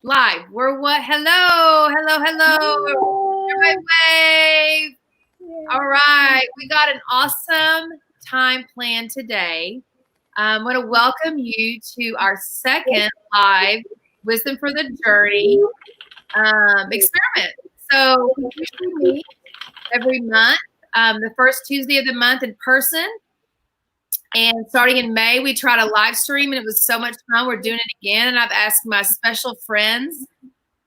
Live. We're what? Hello. Everybody wave. All right. We got an awesome time planned today. I want to welcome you to our second live Wisdom for the Journey experiment. So we usually meet every month, the first Tuesday of the month in person. And starting in May, we tried a live stream, and it was so much fun. We're doing it again, and I've asked my special friends,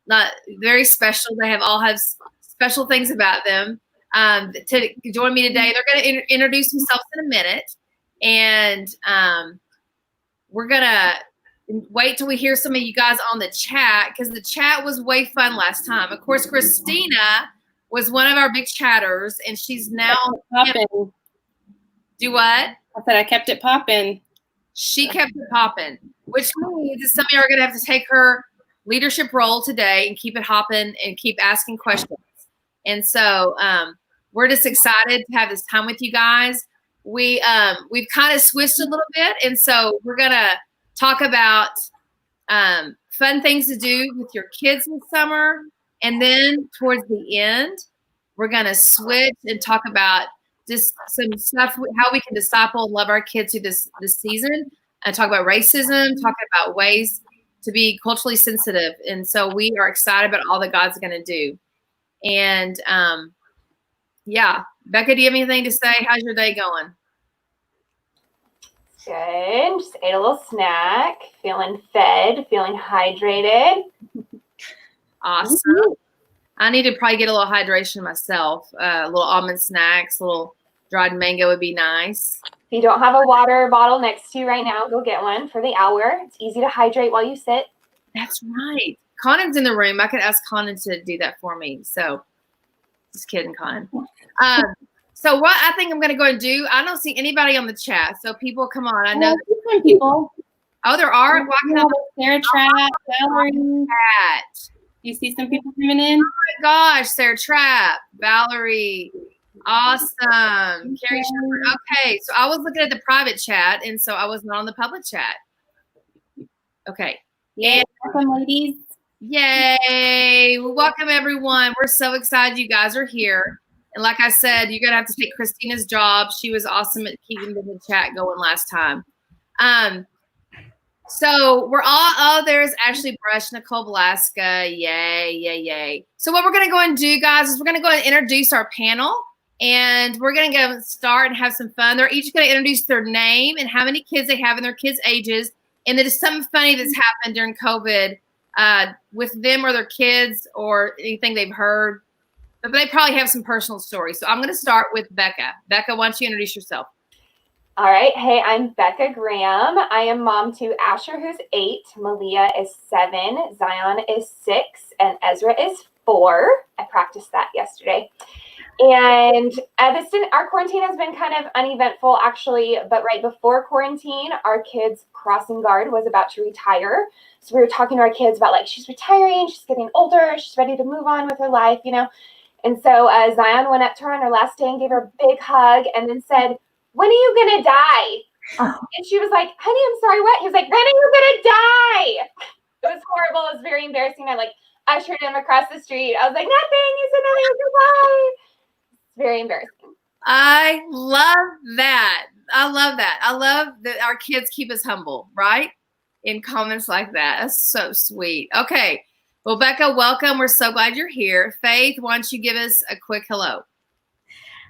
not very special, they all have special things about them, to join me today. They're going to introduce themselves in a minute, and we're going to wait till we hear some of you guys on the chat, because the chat was way fun last time. Of course, Christina was one of our big chatters, and she's now popping. Do what? I said I kept it popping. She kept it popping, which means that some of you are going to have to take her leadership role today and keep it hopping and keep asking questions. And so we're just excited to have this time with you guys. We've kind of switched a little bit, and so we're going to talk about fun things to do with your kids this summer, and then towards the end, we're going to switch and talk about just some stuff, how we can disciple and love our kids through this season, and talk about racism, talking about ways to be culturally sensitive. And so we are excited about all that God's going to do. And yeah, Becca, do you have anything to say? How's your day going? Good. Just ate a little snack, feeling fed, feeling hydrated. Awesome. I need to probably get a little hydration myself. A little almond snacks, a little dried mango would be nice. If you don't have a water bottle next to you right now, go get one for the hour. It's easy to hydrate while you sit. That's right. Conan's in the room. I could ask Conan to do that for me. So just kidding, Conan. So what I think I'm going to go and do, I don't see anybody on the chat. So people, come on. I know some people. Oh, there are. Sarah Trapp, Valerie. You see some people coming in? Oh my gosh, Sarah Trapp, Valerie. Awesome. Carrie Shepherd. Okay, so I was looking at the private chat, and so I was not on the public chat. Okay. Yeah, welcome, ladies. Yay. Well, welcome, everyone. We're so excited you guys are here. And like I said, you're going to have to take Christina's job. She was awesome at keeping the chat going last time. So we're all, there's Ashley Brush, Nicole Velasca. Yay. So what we're going to go and do, guys, is we're going to go and introduce our panel. And we're going to go start and have some fun. They're each going to introduce their name and how many kids they have and their kids' ages. And then just something funny that's happened during COVID with them or their kids or anything they've heard. But they probably have some personal stories. So I'm going to start with Becca. Becca, why don't you introduce yourself? All right. Hey, I'm Becca Graham. I am mom to Asher, who's 8. Malia is 7. Zion is 6. And Ezra is 4. I practiced that yesterday. And our quarantine has been kind of uneventful, actually. But right before quarantine, our kids' crossing guard was about to retire. So we were talking to our kids about, like, she's retiring, she's getting older, she's ready to move on with her life, you know. And so Zion went up to her on her last day and gave her a big hug and then said, "When are you going to die?" Oh. And she was like, "Honey, I'm sorry, what?" He was like, "When are you going to die?" It was horrible. It was very embarrassing. I, like, ushered him across the street. I was like, "Nothing." He said, "Nothing, goodbye." Very embarrassing. I love that. I love that our kids keep us humble, right? In comments like that. That's so sweet. Okay. Well, Becca, welcome. We're so glad you're here. Faith, why don't you give us a quick hello?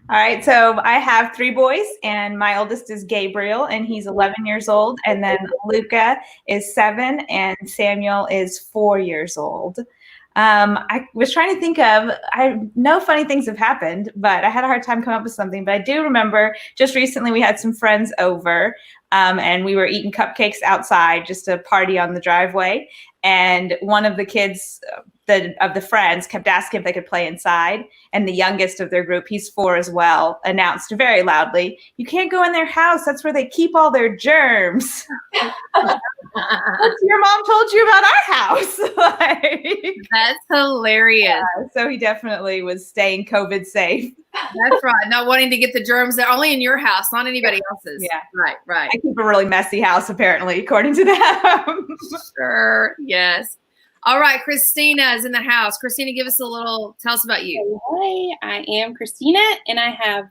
All right. So I have 3 boys, and my oldest is Gabriel, and he's 11 years old. And then Luca is 7, and Samuel is 4 years old. I was trying to think of, I know funny things have happened, but I had a hard time coming up with something. But I do remember just recently we had some friends over, and we were eating cupcakes outside, just a party on the driveway. And one of the kids of the friends kept asking if they could play inside. And the youngest of their group, he's 4 as well, announced very loudly, "You can't go in their house. That's where they keep all their germs." Your mom told you about our house. That's hilarious. Yeah, so he definitely was staying COVID safe. That's right. Not wanting to get the germs. They're only in your house, not anybody else's. Yeah. Right. I keep a really messy house, apparently, according to them. Sure. Yes. All right, Christina is in the house. Christina, tell us about you. Hi, I am Christina, and I have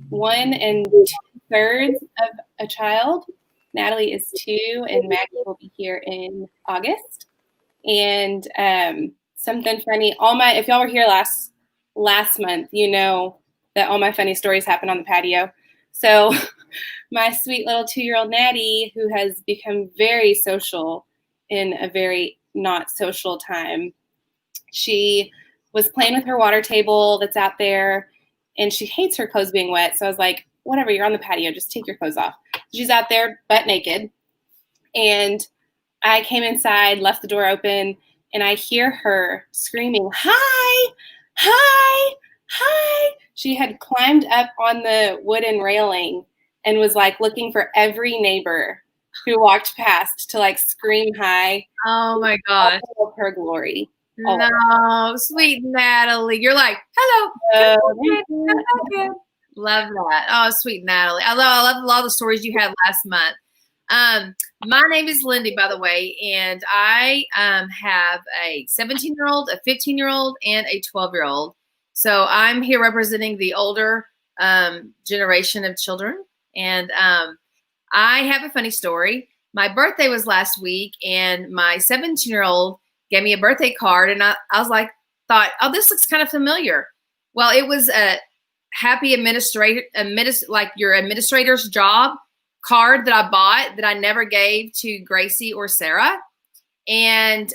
1 2/3 of a child. Natalie is 2, and Maggie will be here in August. And something funny, if y'all were here last month, you know that all my funny stories happen on the patio. So my sweet little 2-year-old Natty, who has become very social in a very not social time, she was playing with her water table that's out there, and she hates her clothes being wet. So I was like, whatever, you're on the patio, just take your clothes off. She's out there butt naked. And I came inside, left the door open, and I hear her screaming, "Hi, hi, hi." She had climbed up on the wooden railing and was like looking for every neighbor who walked past to like scream hi. Oh my gosh. All of her glory. No, sweet Natalie. You're like, hello. Love that. Oh, sweet Natalie. I love a lot of the stories you had last month. My name is Lindy, by the way, and I have a 17-year-old, a 15-year-old, and a 12-year-old. So I'm here representing the older generation of children. And I have a funny story. My birthday was last week, and my 17-year-old gave me a birthday card, and I was like, oh, this looks kind of familiar. Well, it was a happy like your administrator's job card that I bought that I never gave to Gracie or Sarah. And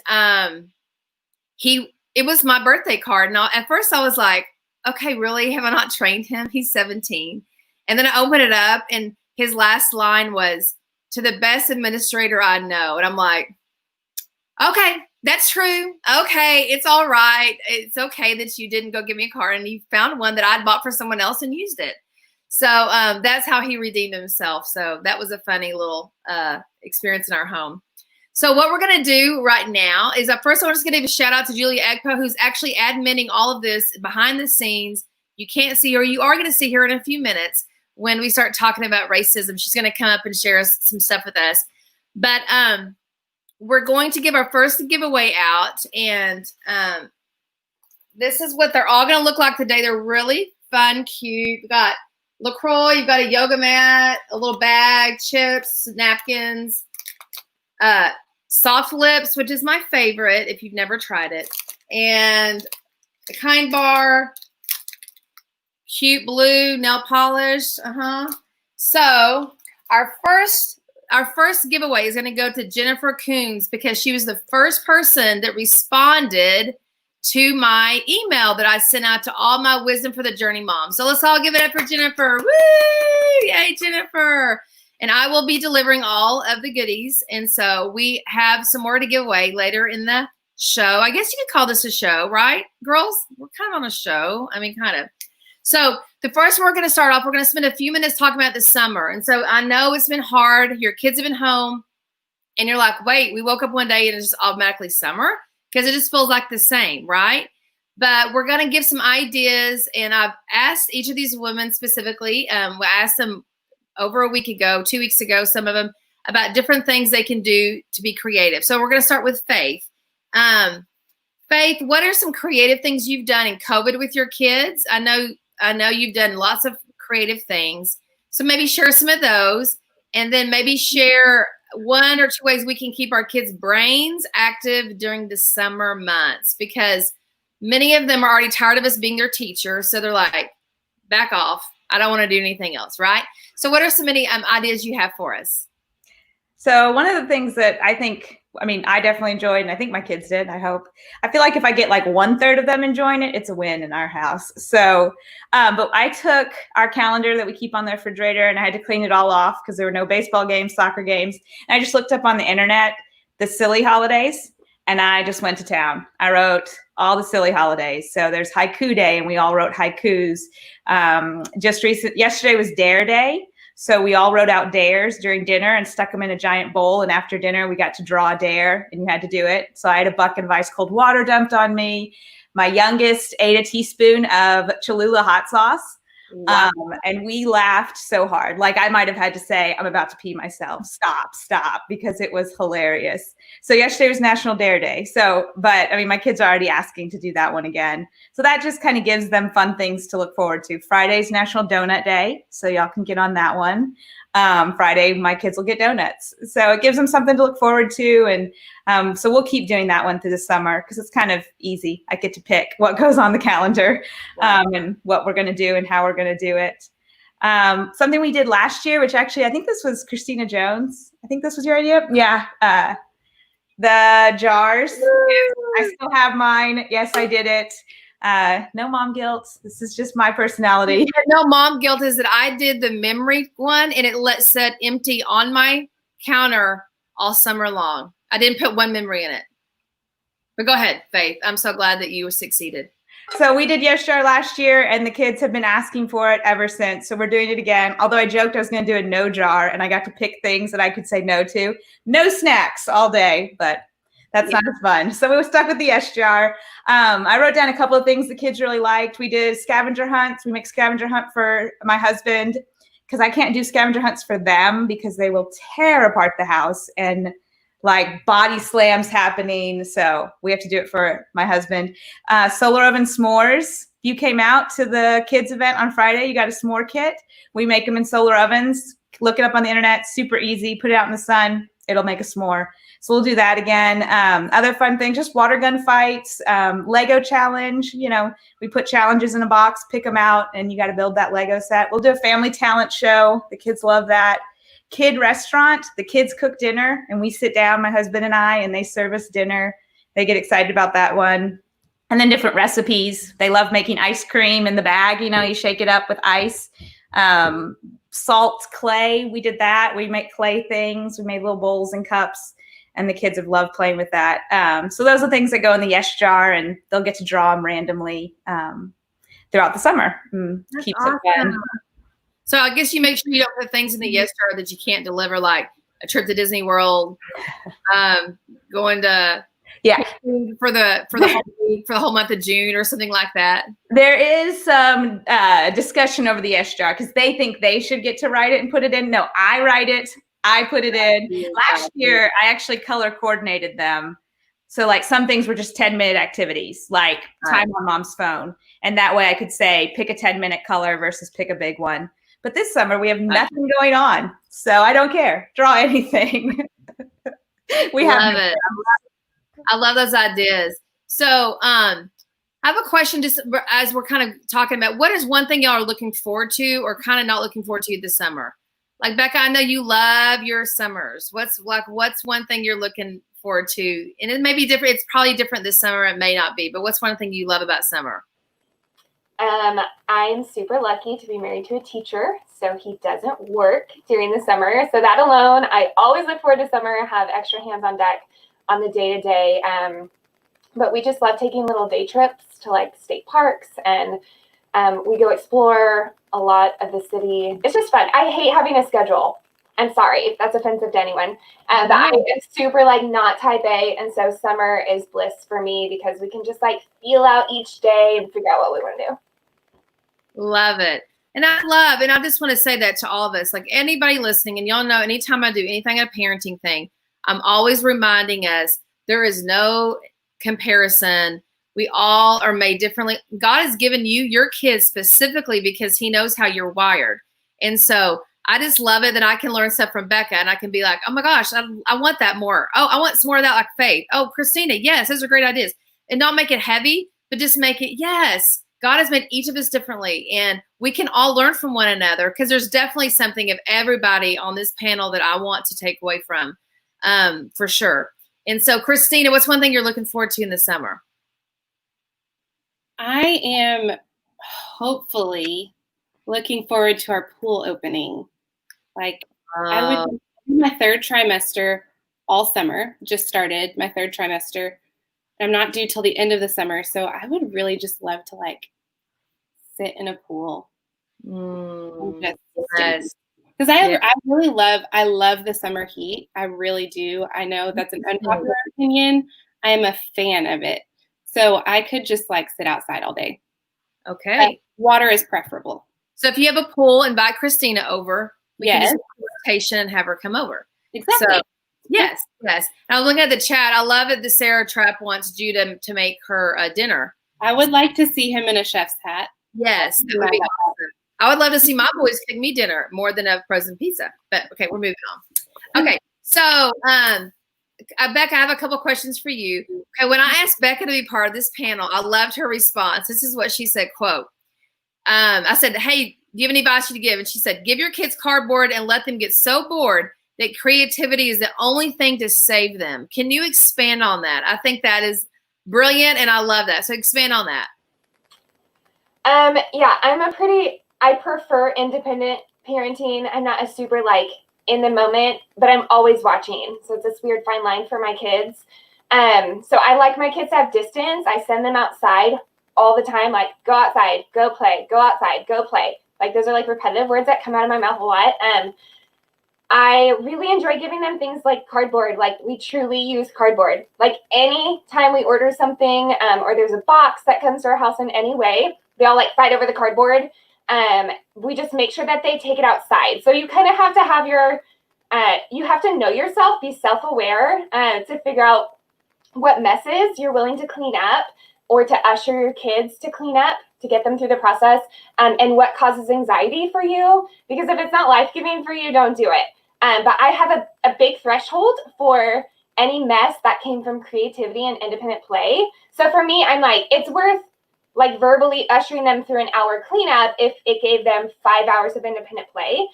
it was my birthday card. And at first I was like, okay, really? Have I not trained him? He's 17. And then I opened it up, and his last line was, "To the best administrator I know." And I'm like, okay, that's true. Okay, it's all right. It's okay that you didn't go give me a card and you found one that I'd bought for someone else and used it. So that's how he redeemed himself. So that was a funny little experience in our home. So what we're going to do right now is first I'm just going to give a shout out to Julia Egpo, who's actually adminning all of this behind the scenes. You can't see her. You are going to see her in a few minutes when we start talking about racism. She's going to come up and share some stuff with us. But we're going to give our first giveaway out, and this is what they're all going to look like today. They're really fun, cute. You've got LaCroix, you've got a yoga mat, a little bag, chips, napkins, soft lips, which is my favorite if you've never tried it, and a Kind bar, cute blue nail polish. So our first giveaway is going to go to Jennifer Coons, because she was the first person that responded to my email that I sent out to all my Wisdom for the Journey moms. So let's all give it up for Jennifer. Woo! Yay, Jennifer. And I will be delivering all of the goodies. And so we have some more to give away later in the show. I guess you could call this a show, right, girls? We're kind of on a show. I mean, kind of. So the first we're going to start off, we're going to spend a few minutes talking about the summer. And so I know it's been hard. Your kids have been home, and you're like, wait, we woke up one day and it's just automatically summer, because it just feels like the same, right? But we're going to give some ideas, and I've asked each of these women specifically. We asked them over a week ago, 2 weeks ago, some of them, about different things they can do to be creative. So we're going to start with Faith. Faith, what are some creative things you've done in COVID with your kids? I know you've done lots of creative things. So maybe share some of those, and then maybe share 1 or 2 ways we can keep our kids' brains active during the summer months, because many of them are already tired of us being their teacher. So they're like, back off. I don't want to do anything else, right? So what are some many ideas you have for us? So one of the things that I definitely enjoyed, and I think my kids did, I hope. I feel like if I get like 1/3 of them enjoying it, it's a win in our house. So, but I took our calendar that we keep on the refrigerator, and I had to clean it all off because there were no baseball games, soccer games. And I just looked up on the internet the silly holidays, and I just went to town. I wrote all the silly holidays. So there's Haiku Day, and we all wrote haikus. Yesterday was Dare Day. So we all wrote out dares during dinner and stuck them in a giant bowl. And after dinner, we got to draw a dare, and you had to do it. So I had a bucket of ice cold water dumped on me. My youngest ate a teaspoon of Cholula hot sauce. Wow. And we laughed so hard. Like I might have had to say, I'm about to pee myself. Stop, because it was hilarious. So yesterday was National Dare Day. So, but I mean, my kids are already asking to do that one again. So that just kind of gives them fun things to look forward to. Friday's National Donut Day. So y'all can get on that one. Friday, my kids will get donuts. So it gives them something to look forward to. And so we'll keep doing that one through the summer because it's kind of easy. I get to pick what goes on the calendar and what we're going to do and how we're going to do it. Something we did last year, which actually I think this was Christina Jones. I think this was your idea. Yeah. The jars. I still have mine. Yes, I did it. No mom guilt. This is just my personality. No mom guilt is that I did the memory one and it said empty on my counter all summer long. I didn't put one memory in it. But go ahead, Faith. I'm so glad that you succeeded. So we did Yes Jar last year, and the kids have been asking for it ever since. So we're doing it again. Although I joked I was going to do a no jar, and I got to pick things that I could say no to. No snacks all day, but that's not as fun. So we were stuck with the Yes Jar. I wrote down a couple of things the kids really liked. We did scavenger hunts. We make scavenger hunt for my husband because I can't do scavenger hunts for them because they will tear apart the house and like body slams happening. So we have to do it for my husband. Solar oven s'mores. If you came out to the kids event on Friday, you got a s'more kit. We make them in solar ovens. Look it up on the internet. Super easy. Put it out in the sun. It'll make a s'more. So we'll do that again. Other fun things, just water gun fights, Lego challenge. You know, we put challenges in a box, pick them out, and you got to build that Lego set. We'll do a family talent show. The kids love that. Kid restaurant, the kids cook dinner and we sit down, my husband and I, and they serve us dinner. They get excited about that one. And then different recipes. They love making ice cream in the bag. You know, you shake it up with ice. Salt, clay, we did that. We make clay things. We made little bowls and cups, and the kids have loved playing with that. So those are things that go in the Yes Jar, and they'll get to draw them randomly throughout the summer. Keeps it fun. So I guess you make sure you don't put things in the Yes Jar that you can't deliver, like a trip to Disney World, going to for the whole month of June or something like that. There is some discussion over the Yes Jar because they think they should get to write it and put it in. No, I write it. I put it in. Last year, I actually color coordinated them. So like some things were just 10-minute activities, like time on mom's phone. And that way I could say, pick a 10-minute color versus pick a big one. But this summer we have nothing going on, so I don't care. Draw anything. Love it. I love those ideas. So I have a question just as we're kind of talking about what is one thing y'all are looking forward to or kind of not looking forward to this summer? Like Becca, I know you love your summers. What's one thing you're looking forward to? And it may be different. It's probably different this summer. It may not be, but what's one thing you love about summer? I'm super lucky to be married to a teacher, so he doesn't work during the summer. So that alone, I always look forward to summer, have extra hands on deck on the day-to-day. But we just love taking little day trips to like state parks, and we go explore a lot of the city. It's just fun. I hate having a schedule. I'm sorry if that's offensive to anyone, but I'm super like not type A, and so summer is bliss for me because we can just like feel out each day and figure out what we want to do. Love it. And I just want to say that to all of us, like anybody listening, and y'all know anytime I do anything, a parenting thing, I'm always reminding us there is no comparison. We all are made differently. God has given you your kids specifically because he knows how you're wired. And so I just love it that I can learn stuff from Becca and I can be like, oh my gosh, I want that more. Oh, I want some more of that like Faith. Oh, Christina, yes, those are great ideas. And not make it heavy, but just make it, yes. God has made each of us differently, and we can all learn from one another because there's definitely something of everybody on this panel that I want to take away from, for sure. And so, Christina, what's one thing you're looking forward to in the summer? I am hopefully looking forward to our pool opening. Like I would do my third trimester all summer, just started my third trimester. I'm not due till the end of the summer. So I would really just love to like sit in a pool. Because I love the summer heat. I really do. I know that's an unpopular opinion. I am a fan of it. So I could just like sit outside all day. Okay. But water is preferable. So if you have a pool, invite Christina over. We can Yes. just do a presentation and have her come over. Exactly. So, yes. And I'm looking at the chat. I love it that Sarah Trapp wants Judah to make her dinner. I would like to see him in a chef's hat. Yes, that would be awesome. I would love to see my boys cook me dinner more than a frozen pizza. But okay, we're moving on. Okay, so Becca, I have a couple questions for you. Okay, when I asked Becca to be part of this panel, I loved her response. This is what she said, quote, I said, hey, do you have any advice to give? And she said, give your kids cardboard and let them get so bored that creativity is the only thing to save them. Can you expand on that? I think that is brilliant, and I love that. So expand on that. Yeah, I prefer independent parenting. I'm not a super like in the moment, but I'm always watching. So it's this weird fine line for my kids. So I like my kids to have distance. I send them outside all the time, like go outside, go play, go outside, go play. Like those are like repetitive words that come out of my mouth a lot. I really enjoy giving them things like cardboard. Like we truly use cardboard. Like any time we order something or there's a box that comes to our house in any way, they all like fight over the cardboard. We just make sure that they take it outside. So you kind of have to have you have to know yourself, be self-aware to figure out what messes you're willing to clean up or to usher your kids to clean up to get them through the process, and what causes anxiety for you. Because if it's not life-giving for you, don't do it. But I have a big threshold for any mess that came from creativity and independent play. So for me, I'm like, it's worth like verbally ushering them through an hour cleanup if it gave them 5 hours of independent play.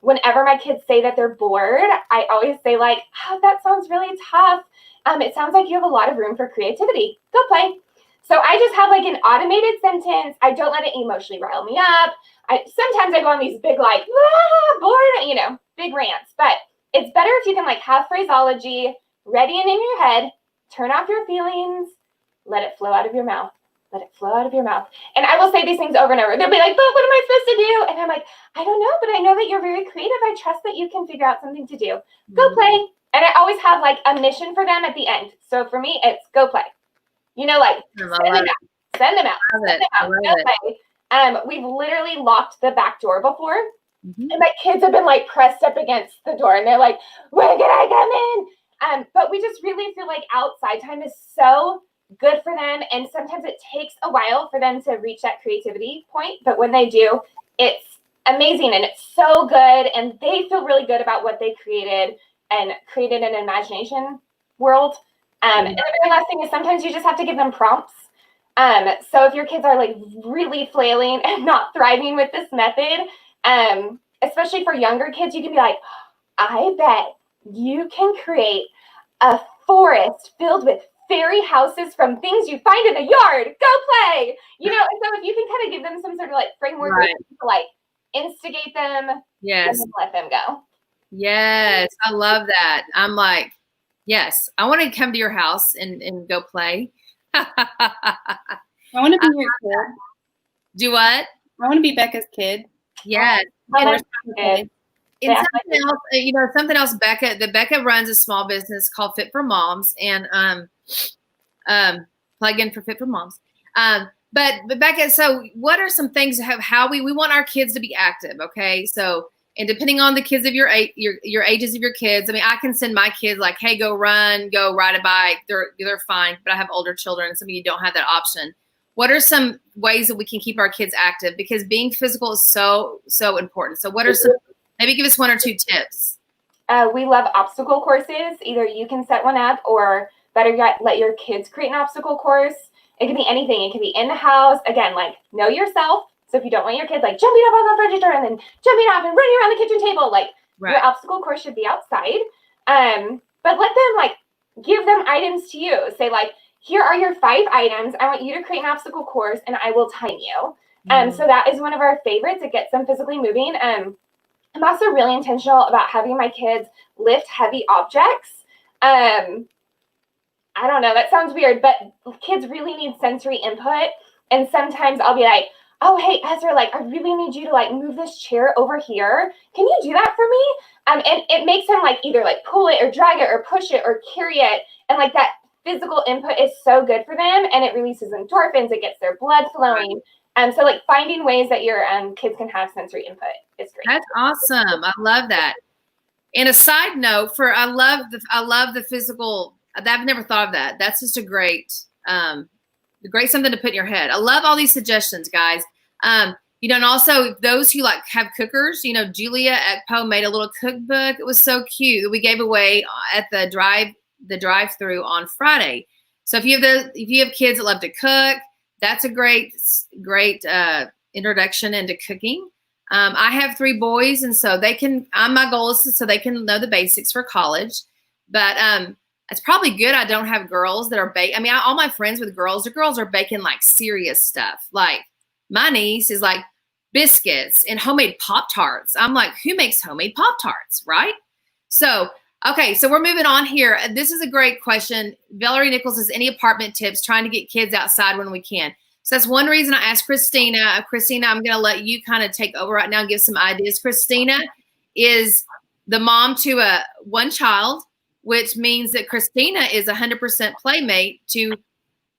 Whenever my kids say that they're bored, I always say like, oh, that sounds really tough. It sounds like you have a lot of room for creativity. Go play. So I just have like an automated sentence. I don't let it emotionally rile me up. Sometimes I go on these big like, bored, big rants. But it's better if you can like have phraseology ready and in your head, turn off your feelings, let it flow out of your mouth. Let it flow out of your mouth. And I will say these things over and over. They'll be like, but what am I supposed to do? And I'm like, I don't know, but I know that you're very creative. I trust that you can figure out something to do. Go play. And I always have like a mission for them at the end. So for me, it's go play. Like send them out. Go play. We've literally locked the back door before. And my kids have been like pressed up against the door and they're like, when can I come in? But we just really feel like outside time is so good for them. And sometimes it takes a while for them to reach that creativity point. But when they do, it's amazing and it's so good. And they feel really good about what they created and created an imagination world. And the very last thing is sometimes you just have to give them prompts. So if your kids are like really flailing and not thriving with this method, especially for younger kids, you can be like, I bet you can create a forest filled with fairy houses from things you find in the yard. Go play. And so if you can kind of give them some sort of like framework to like instigate them, and then let them go. Yes, I love that. I'm like, yes, I want to come to your house and go play. I want to be your kid. Do what? I want to be Becca's kid. Yes. And something else, Becca runs a small business called Fit for Moms, and plug in for Fit for Moms. But Becca, so what are some things how we want our kids to be active? Okay, so and depending on the kids of your ages of your kids, I mean, I can send my kids like, hey, go run, go ride a bike. They're fine, but I have older children, some of you don't have that option. What are some ways that we can keep our kids active? Because being physical is so important. So what are some? Maybe give us one or two tips. We love obstacle courses. Either you can set one up or better yet, let your kids create an obstacle course. It can be anything. It can be in the house. Again, like know yourself. So if you don't want your kids like jumping up on the furniture and then jumping off and running around the kitchen table, like your obstacle course should be outside. But let them like give them items to use. Say like, here are your 5 items. I want you to create an obstacle course and I will time you. So that is one of our favorites. It gets them physically moving. I'm also really intentional about having my kids lift heavy objects. I don't know, that sounds weird, but kids really need sensory input. And sometimes I'll be like, oh, hey, Ezra, like, I really need you to like move this chair over here. Can you do that for me? And it makes him like either like pull it or drag it or push it or carry it. And like that physical input is so good for them. And it releases endorphins. It gets their blood flowing. So like finding ways that your kids can have sensory input is great. That's awesome. I love that. And a side note for I love the physical. I've never thought of that. That's just a great something to put in your head. I love all these suggestions, guys. And also those who like have cookers, Julia at Poe made a little cookbook. It was so cute that we gave away at the drive-through on Friday. So if you have kids that love to cook, that's a great introduction into cooking. I have 3 boys, and so my goal is so they can know the basics for college. But it's probably good I don't have girls that are baking. All my friends with girls, the girls are baking like serious stuff. Like my niece is like biscuits and homemade Pop-Tarts. I'm like, who makes homemade Pop-Tarts, right? So, okay, so we're moving on here. This is a great question. Valerie Nichols says, any apartment tips trying to get kids outside when we can? So that's one reason I asked Christina. Christina, I'm going to let you kind of take over right now and give some ideas. Christina is the mom to one child, which means that Christina is 100% playmate to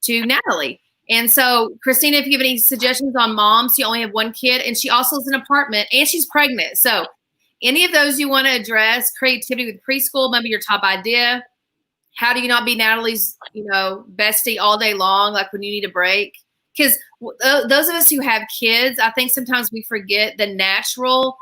Natalie. And so, Christina, if you have any suggestions on moms who only have one kid, and she also is in an apartment, and she's pregnant. So any of those you want to address, creativity with preschool, maybe your top idea. How do you not be Natalie's, bestie all day long, like when you need a break? Because those of us who have kids, I think sometimes we forget the natural,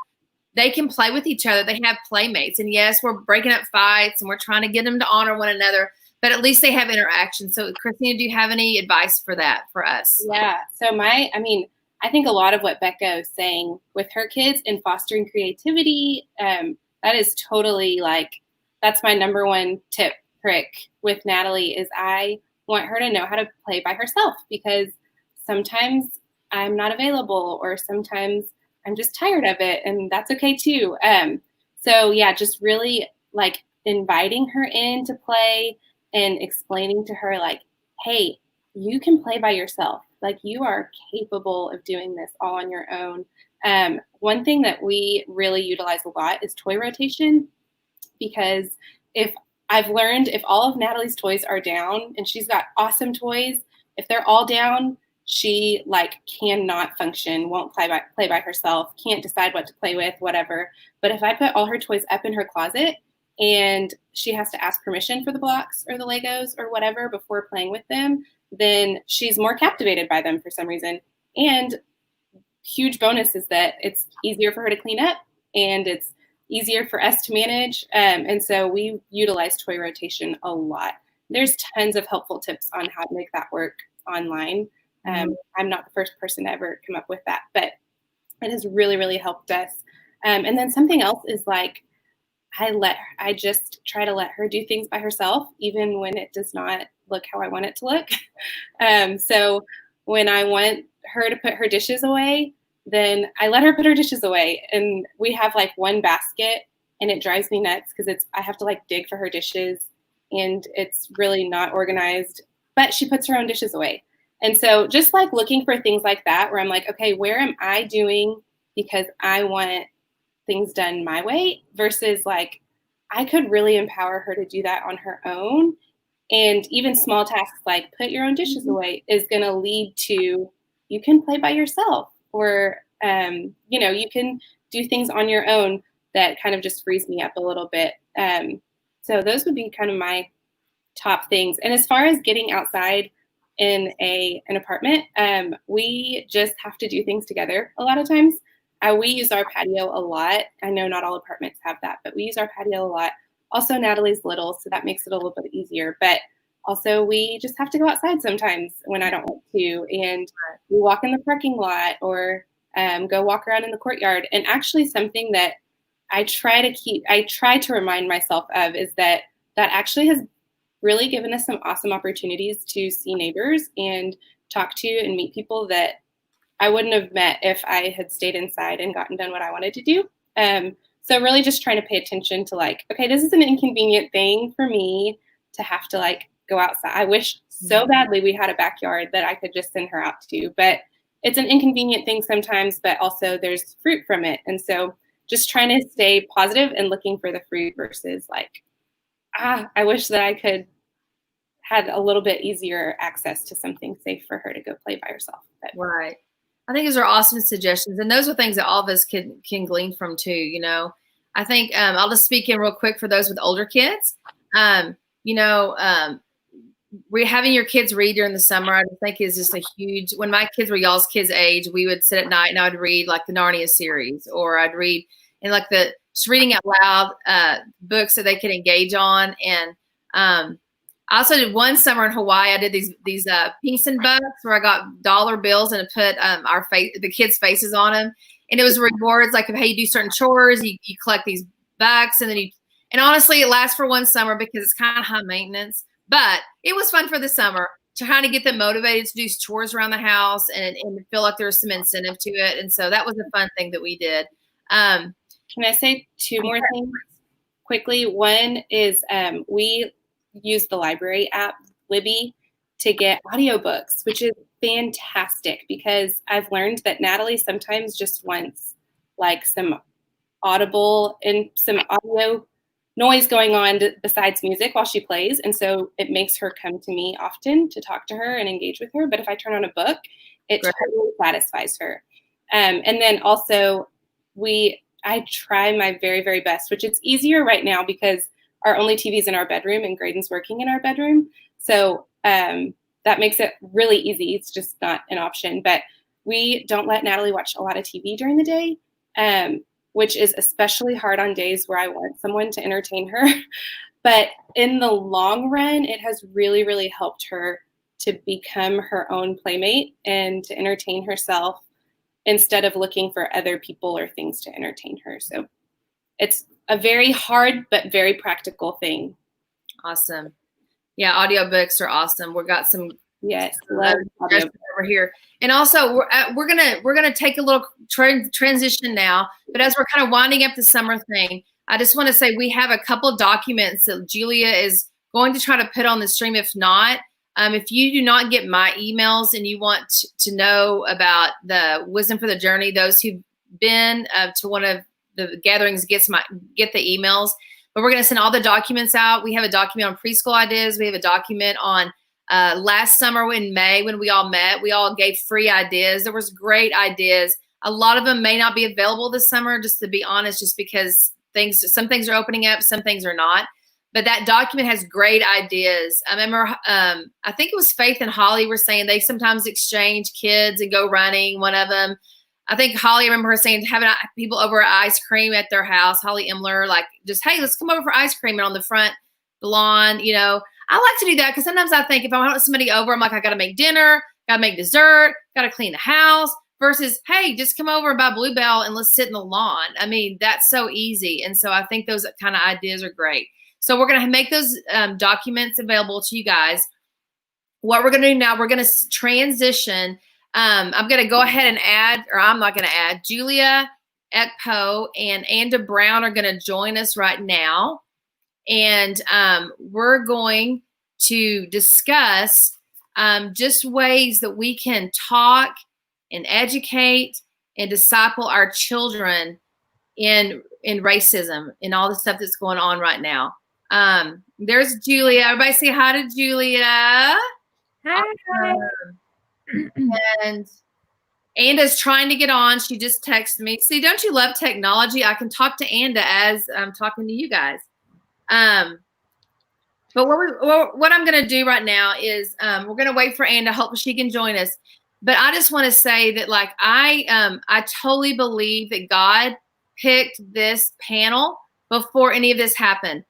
they can play with each other. They have playmates. And yes, we're breaking up fights and we're trying to get them to honor one another, but at least they have interaction. So Christina, do you have any advice for that for us? Yeah. So I think a lot of what Becca is saying with her kids and fostering creativity, that is totally that's my number one tip prick with Natalie is I want her to know how to play by herself, because sometimes I'm not available or sometimes I'm just tired of it, and that's okay too. So yeah, just really inviting her in to play and explaining to her hey, you can play by yourself. You are capable of doing this all on your own. One thing that we really utilize a lot is toy rotation, because if all of Natalie's toys are down, and she's got awesome toys, if they're all down, she cannot function, won't play by herself, can't decide what to play with, whatever. But if I put all her toys up in her closet and she has to ask permission for the blocks or the Legos or whatever before playing with them, then she's more captivated by them for some reason. And huge bonus is that it's easier for her to clean up and it's easier for us to manage. And so we utilize toy rotation a lot. There's tons of helpful tips on how to make that work online. I'm not the first person to ever come up with that, but it has really, really helped us. And then something else is I just try to let her do things by herself, even when it does not look how I want it to look. So when I want her to put her dishes away, then I let her put her dishes away. And we have one basket, and it drives me nuts because I have to dig for her dishes, and it's really not organized, but she puts her own dishes away. And so just looking for things like that, where I'm okay, where am I doing because I want things done my way, versus I could really empower her to do that on her own. And even small tasks like put your own dishes away is going to lead to, you can play by yourself, or you can do things on your own that kind of just frees me up a little bit. So those would be kind of my top things. And as far as getting outside in an apartment, we just have to do things together a lot of times. We use our patio a lot. I know not all apartments have that, but we use our patio a lot. Also, Natalie's little, so that makes it a little bit easier. But also, we just have to go outside sometimes when I don't want to. And we walk in the parking lot or go walk around in the courtyard. And actually something that I try to remind myself of is that actually has really given us some awesome opportunities to see neighbors and talk to and meet people that I wouldn't have met if I had stayed inside and gotten done what I wanted to do. So really just trying to pay attention to okay, this is an inconvenient thing for me to have to go outside. I wish so badly we had a backyard that I could just send her out to, but it's an inconvenient thing sometimes, but also there's fruit from it. And so just trying to stay positive and looking for the fruit versus I wish that I could had a little bit easier access to something safe for her to go play by herself. But. Right. I think those are awesome suggestions, and those are things that all of us can glean from too. You know, I think I'll just speak in real quick for those with older kids. You know, having your kids read during the summer, I think is just a huge. When my kids were y'all's kids' age, we would sit at night and I would read like the Narnia series, or I'd read and like just reading out loud books that they could engage on. And I also did one summer in Hawaii. I did these Pinkston bucks where I got dollar bills and put the kids' faces on them, and it was rewards like, hey, you do certain chores, you collect these bucks, and then and honestly, it lasts for one summer because it's kind of high maintenance. But it was fun for the summer, trying to get them motivated to do chores around the house and feel like there was some incentive to it. And so that was a fun thing that we did. Can I say two more things quickly? One is we use the library app, Libby, to get audiobooks, which is fantastic because I've learned that Natalie sometimes just wants like some audible and some audio noise going on besides music while she plays. And so it makes her come to me often to talk to her and engage with her. But if I turn on a book, it totally satisfies her. And then also I try my very, very best, which it's easier right now because our only TV is in our bedroom and Graydon's working in our bedroom. So that makes it really easy. It's just not an option. But we don't let Natalie watch a lot of TV during the day. Which is especially hard on days where I want someone to entertain her. But in the long run, it has really, really helped her to become her own playmate and to entertain herself instead of looking for other people or things to entertain her. So it's a very hard but very practical thing. Awesome. Yeah, audiobooks are awesome. We've got some love over here. And also we're gonna take a little transition now, but as we're kind of winding up the summer thing, I just want to say we have a couple of documents that Julia is going to try to put on the stream. If not, if you do not get my emails and you want to know about the Wisdom for the Journey, those who've been to one of the gatherings get the emails. But we're going to send all the documents out. We have a document on preschool ideas. We have a document on last summer in May when we all met. We all gave free ideas. There was great ideas. A lot of them may not be available this summer, just to be honest, just because some things are opening up, some things are not. But that document has great ideas. I remember, I think it was Faith and Holly were saying they sometimes exchange kids and go running. One of them, I think Holly, I remember her saying having people over ice cream at their house. Holly Imler, like just, hey, let's come over for ice cream and on the front lawn. You know, I like to do that because sometimes I think if I want somebody over, I'm like, I got to make dinner, got to make dessert, got to clean the house. Versus, hey, just come over and buy Bluebell and let's sit in the lawn. I mean, that's so easy. And so I think those kind of ideas are great. So we're going to make those documents available to you guys. What we're going to do now, we're going to transition. I'm going to go ahead and add, or I'm not going to add, Julia Ekpo and Anda Brown are going to join us right now. And we're going to discuss just ways that we can talk and educate and disciple our children in racism and all the stuff that's going on right now. There's Julia. Everybody say hi to Julia. Hi. And Anda's trying to get on. She just texted me. See, don't you love technology? I can talk to Anda as I'm talking to you guys. But what I'm going to do right now is we're going to wait for Anda. Hope she can join us. But I just want to say that, like, I totally believe that God picked this panel before any of this happened.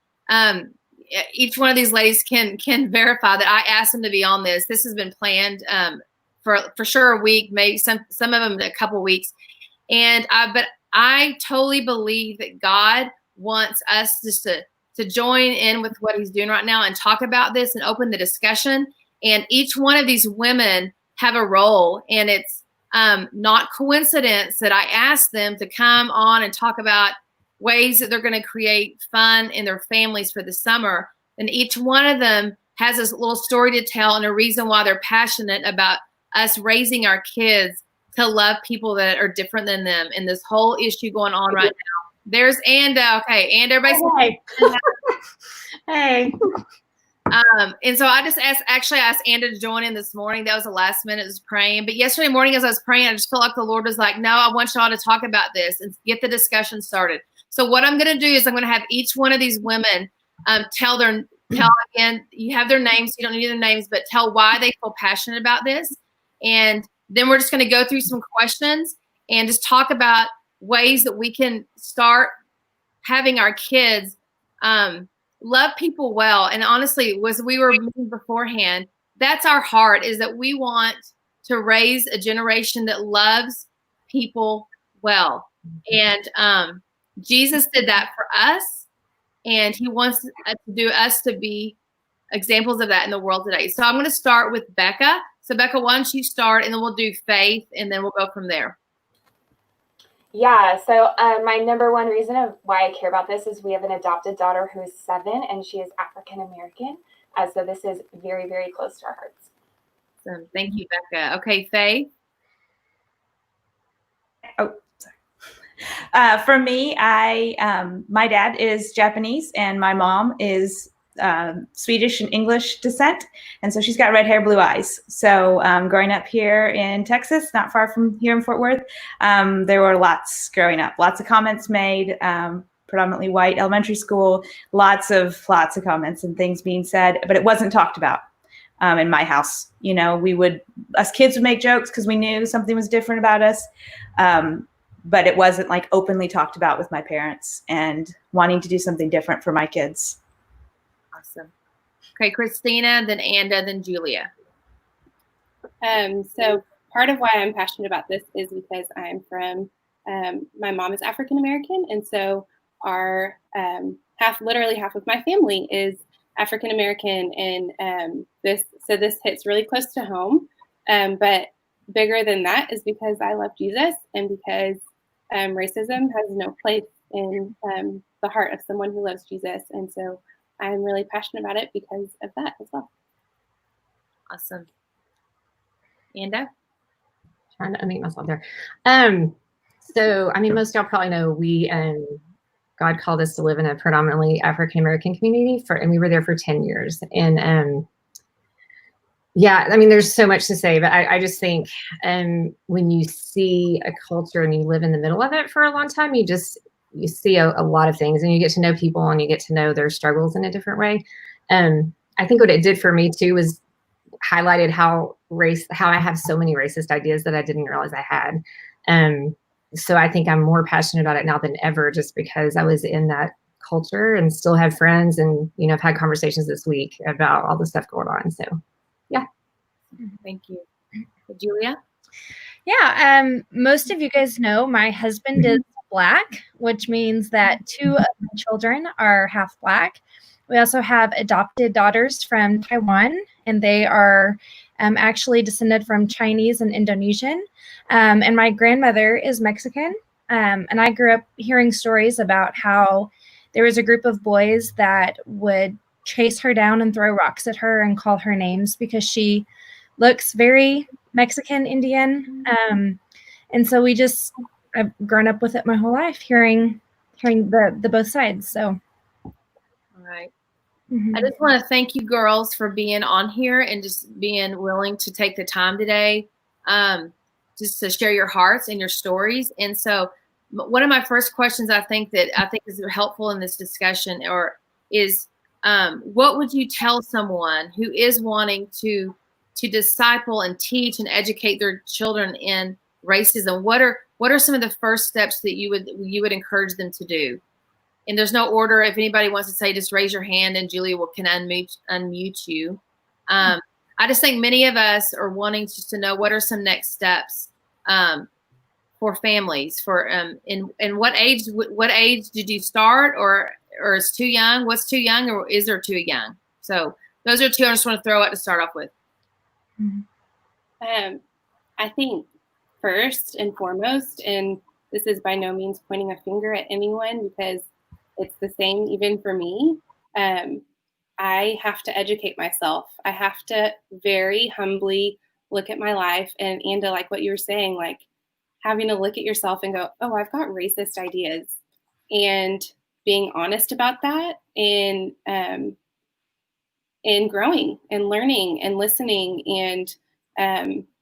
Each one of these ladies can verify that I asked them to be on this. This has been planned for sure a week, maybe some of them a couple of weeks. But I totally believe that God wants us just to join in with what He's doing right now and talk about this and open the discussion. And each one of these women have a role, and it's not coincidence that I asked them to come on and talk about ways that they're going to create fun in their families for the summer. And each one of them has this little story to tell and a reason why they're passionate about us raising our kids to love people that are different than them in this whole issue going on right now. There's Anda. Okay, Anda, everybody. Hey. Hey. And so I just I asked Anda to join in this morning. That was the last minute, was praying. But yesterday morning as I was praying, I just felt like the Lord was like, no, I want y'all to talk about this and get the discussion started. So what I'm going to do is I'm going to have each one of these women tell again, you have their names, you don't need their names, but tell why they feel passionate about this. And then we're just going to go through some questions and just talk about ways that we can start having our kids love people well. And honestly, was we were meeting beforehand, that's our heart, is that we want to raise a generation that loves people well. And Jesus did that for us, and he wants us to be examples of that in the world today. So I'm going to start with Becca. So Becca, why don't you start, and then we'll do Faith, and then we'll go from there. Yeah, so my number one reason of why I care about this is we have an adopted daughter who is 7, and she is African American. So this is very, very close to our hearts. So thank you, Becca. Okay, Faith. Oh, sorry. For me, my dad is Japanese and my mom is Swedish and English descent, and so she's got red hair, blue eyes. So growing up here in Texas, not far from here in Fort Worth, there were lots of comments made, predominantly white elementary school, lots of comments and things being said, but it wasn't talked about in my house. You know, us kids would make jokes because we knew something was different about us, but it wasn't like openly talked about with my parents and wanting to do something different for my kids. Awesome. Okay, Christina, then Anda, then Julia. So part of why I'm passionate about this is because I'm from, my mom is African American, and so our literally half of my family is African American, and this hits really close to home. But bigger than that is because I love Jesus, and because racism has no place in the heart of someone who loves Jesus, and so I'm really passionate about it because of that as well. Awesome. Anda? Trying to unmute myself there. So, I mean, most of y'all probably know God called us to live in a predominantly African-American community and we were there for 10 years. And yeah, I mean, there's so much to say, but I just think when you see a culture and you live in the middle of it for a long time, you see a lot of things, and you get to know people and you get to know their struggles in a different way. I think what it did for me too was highlighted how I have so many racist ideas that I didn't realize I had. So I think I'm more passionate about it now than ever, just because I was in that culture and still have friends, and I've had conversations this week about all the stuff going on. So yeah. Thank you. Julia? Yeah, most of you guys know my husband is Black, which means that 2 of my children are half Black. We also have adopted daughters from Taiwan, and they are actually descended from Chinese and Indonesian. And my grandmother is Mexican. And I grew up hearing stories about how there was a group of boys that would chase her down and throw rocks at her and call her names because she looks very Mexican Indian. And so I've grown up with it my whole life, hearing the both sides. So. All right. Mm-hmm. I just want to thank you girls for being on here and just being willing to take the time today, just to share your hearts and your stories. And so one of my first questions I think is helpful in this discussion is what would you tell someone who is wanting to disciple and teach and educate their children in racism? What are some of the first steps that you would encourage them to do? And there's no order. If anybody wants to say, just raise your hand and Julia can unmute you. I just think many of us are wanting just to know what are some next steps for families. For in what age did you start, or is too young? What's too young, or is there too young? So those are 2 I just want to throw out to start off with. I think first and foremost, and this is by no means pointing a finger at anyone because it's the same even for me, I have to educate myself. I have to very humbly look at my life, and Anda, like what you were saying, like having to look at yourself and go, oh, I've got racist ideas, and being honest about that, and in growing and learning and listening and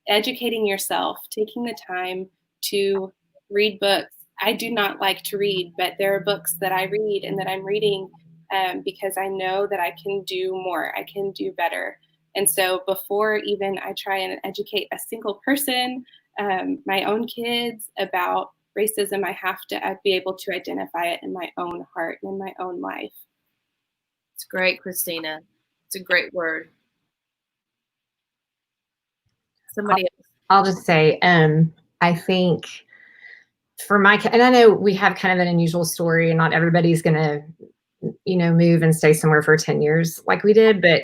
educating yourself, taking the time to read books. I do not like to read, but there are books that I read and that I'm reading because I know that I can do more, I can do better. And so before even I try and educate a single person, my own kids about racism, I have to be able to identify it in my own heart and in my own life. It's great, Christina. It's a great word. Somebody else. I'll just say, I think for my, and I know we have kind of an unusual story and not everybody's going to, move and stay somewhere for 10 years like we did, but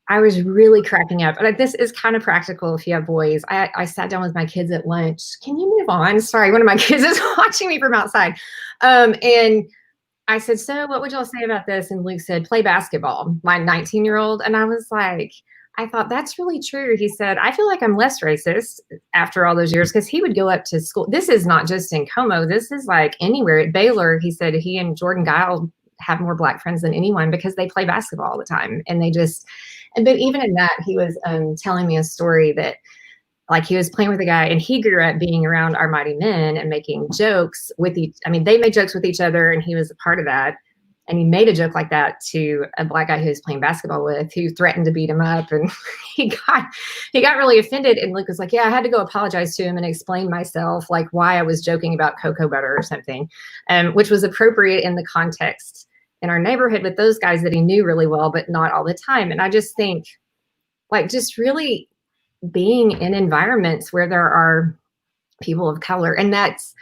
I was really cracking up. And this is kind of practical if you have boys. I sat down with my kids at lunch. Can you move on? Sorry, one of my kids is watching me from outside. And I said, so what would y'all say about this? And Luke said, play basketball, my 19-year-old. And I was like, I thought that's really true. He said, I feel like I'm less racist after all those years because he would go up to school. This is not just in Como. This is like anywhere. At Baylor, he said he and Jordan Guile have more Black friends than anyone because they play basketball all the time. And they just, but even in that, he was telling me a story that like he was playing with a guy and he grew up being around our mighty men and making jokes with they made jokes with each other and he was a part of that. And he made a joke like that to a Black guy who was playing basketball with, who threatened to beat him up. And he got really offended. And Luke was like, yeah, I had to go apologize to him and explain myself, like why I was joking about cocoa butter or something, which was appropriate in the context in our neighborhood with those guys that he knew really well, but not all the time. And I just think like just really being in environments where there are people of color. And that's,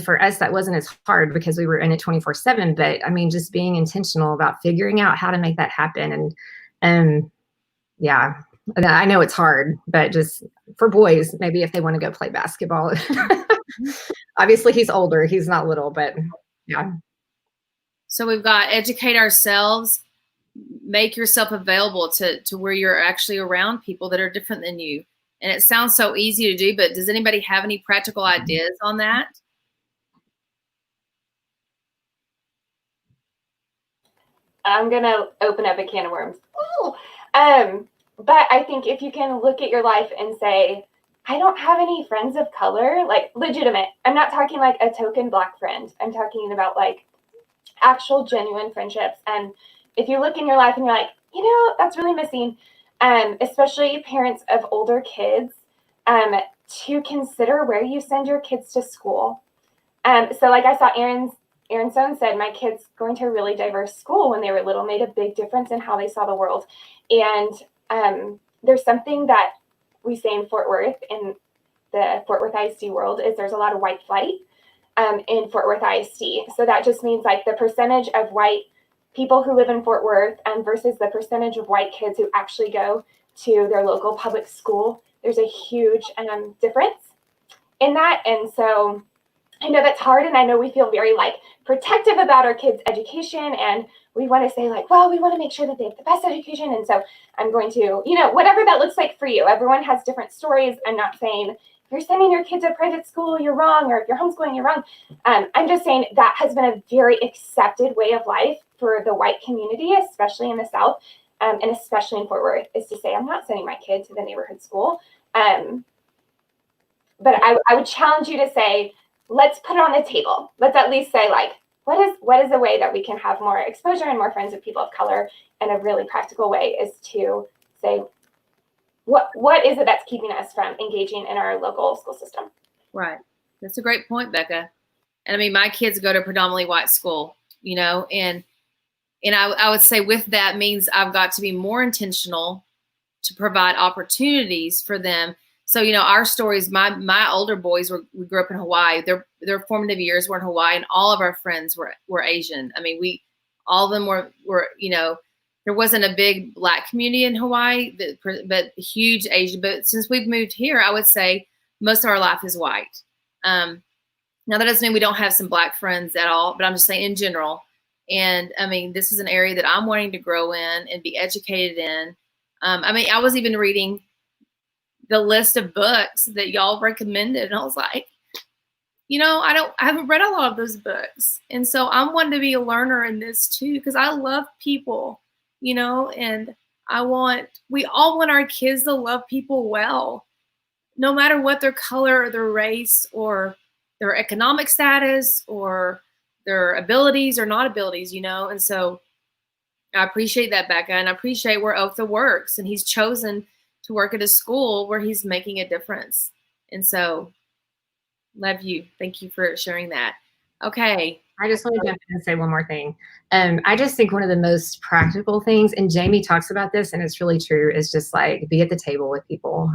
for us, that wasn't as hard because we were in it 24/7, but I mean, just being intentional about figuring out how to make that happen. And yeah, I know it's hard, but just for boys, maybe if they want to go play basketball, obviously he's older, he's not little, but yeah. So we've got educate ourselves, make yourself available to where you're actually around people that are different than you. And it sounds so easy to do, but does anybody have any practical ideas on that? I'm going to open up a can of worms. But I think if you can look at your life and say, I don't have any friends of color, like legitimate. I'm not talking like a token Black friend. I'm talking about like actual genuine friendships. And if you look in your life and you're like, that's really missing, especially parents of older kids, to consider where you send your kids to school. So like I saw Aaron Sohn said, my kids going to a really diverse school when they were little made a big difference in how they saw the world. And there's something that we say in Fort Worth, in the Fort Worth ISD world, is there's a lot of white flight in Fort Worth ISD. So that just means like the percentage of white people who live in Fort Worth versus the percentage of white kids who actually go to their local public school. There's a huge difference in that. And so I know that's hard, and I know we feel very like protective about our kids' education, and we want to say like, well, we want to make sure that they have the best education. And so I'm going to, whatever that looks like for you. Everyone has different stories. I'm not saying if you're sending your kids to private school, you're wrong, or if you're homeschooling, you're wrong. I'm just saying that has been a very accepted way of life for the white community, especially in the South, and especially in Fort Worth, is to say, I'm not sending my kid to the neighborhood school. But I would challenge you to say, let's put it on the table. Let's at least say like, what is a way that we can have more exposure and more friends with people of color? And a really practical way is to say, what is it that's keeping us from engaging in our local school system? Right. That's a great point, Becca. And I mean, my kids go to a predominantly white school, and I would say with that means I've got to be more intentional to provide opportunities for them. So, our stories, my older boys we grew up in Hawaii. Their formative years were in Hawaii, and all of our friends were Asian. I mean, all of them were, there wasn't a big Black community in Hawaii, but huge Asian. But since we've moved here, I would say most of our life is white. Now that doesn't mean we don't have some Black friends at all, but I'm just saying in general. And I mean, this is an area that I'm wanting to grow in and be educated in. I mean, I was even reading the list of books that y'all recommended, and I was like, I haven't read a lot of those books. And so I'm wanting to be a learner in this too, because I love people, and We all want our kids to love people well, no matter what their color or their race or their economic status or their abilities or not abilities, And so I appreciate that, Becca, and I appreciate where Otha works, and he's chosen to work at a school where he's making a difference. And so, love you. Thank you for sharing that. Okay. I just want to jump in and say one more thing. I just think one of the most practical things, and Jamie talks about this, and it's really true, is just like be at the table with people.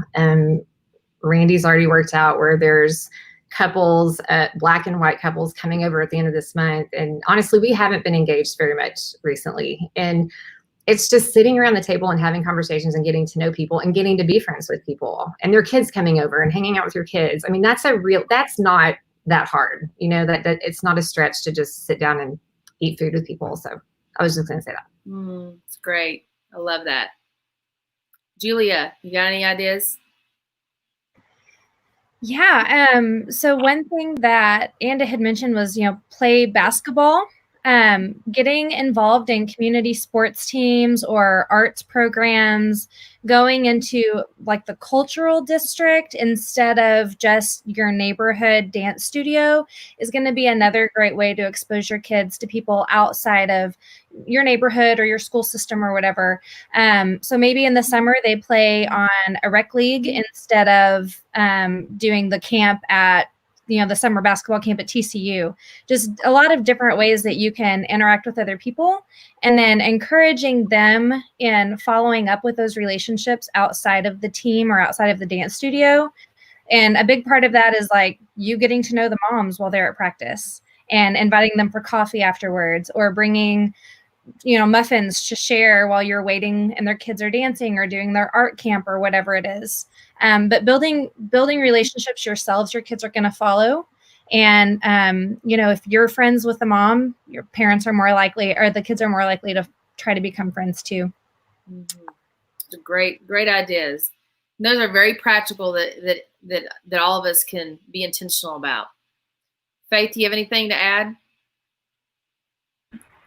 Randy's already worked out where there's couples, black and white couples coming over at the end of this month. And honestly, we haven't been engaged very much recently. And it's just sitting around the table and having conversations and getting to know people and getting to be friends with people and their kids coming over and hanging out with your kids. I mean, that's not that hard, that it's not a stretch to just sit down and eat food with people. So I was just going to say that. It's great. I love that. Julia, you got any ideas? Yeah. So one thing that Anda had mentioned was, play basketball. Getting involved in community sports teams or arts programs, going into like the cultural district instead of just your neighborhood dance studio is going to be another great way to expose your kids to people outside of your neighborhood or your school system or whatever. So maybe in the summer they play on a rec league instead of doing the camp at the summer basketball camp at TCU. Just a lot of different ways that you can interact with other people, and then encouraging them in following up with those relationships outside of the team or outside of the dance studio. And a big part of that is like you getting to know the moms while they're at practice and inviting them for coffee afterwards, or bringing muffins to share while you're waiting and their kids are dancing or doing their art camp or whatever it is. But building relationships yourselves, your kids are going to follow. And, if you're friends with the mom, your parents are more likely, or the kids are more likely to try to become friends too. Mm-hmm. Great ideas. And those are very practical that all of us can be intentional about. Faith, do you have anything to add?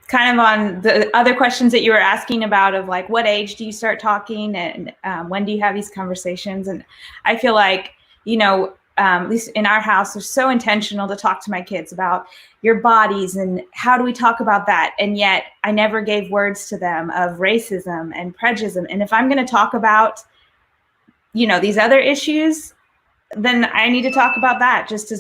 Kind of on the other questions that you were asking about of like, what age do you start talking, and when do you have these conversations? And I feel like, at least in our house, they're so intentional to talk to my kids about your bodies and how do we talk about that. And yet I never gave words to them of racism and prejudice. And if I'm going to talk about, these other issues, then I need to talk about that just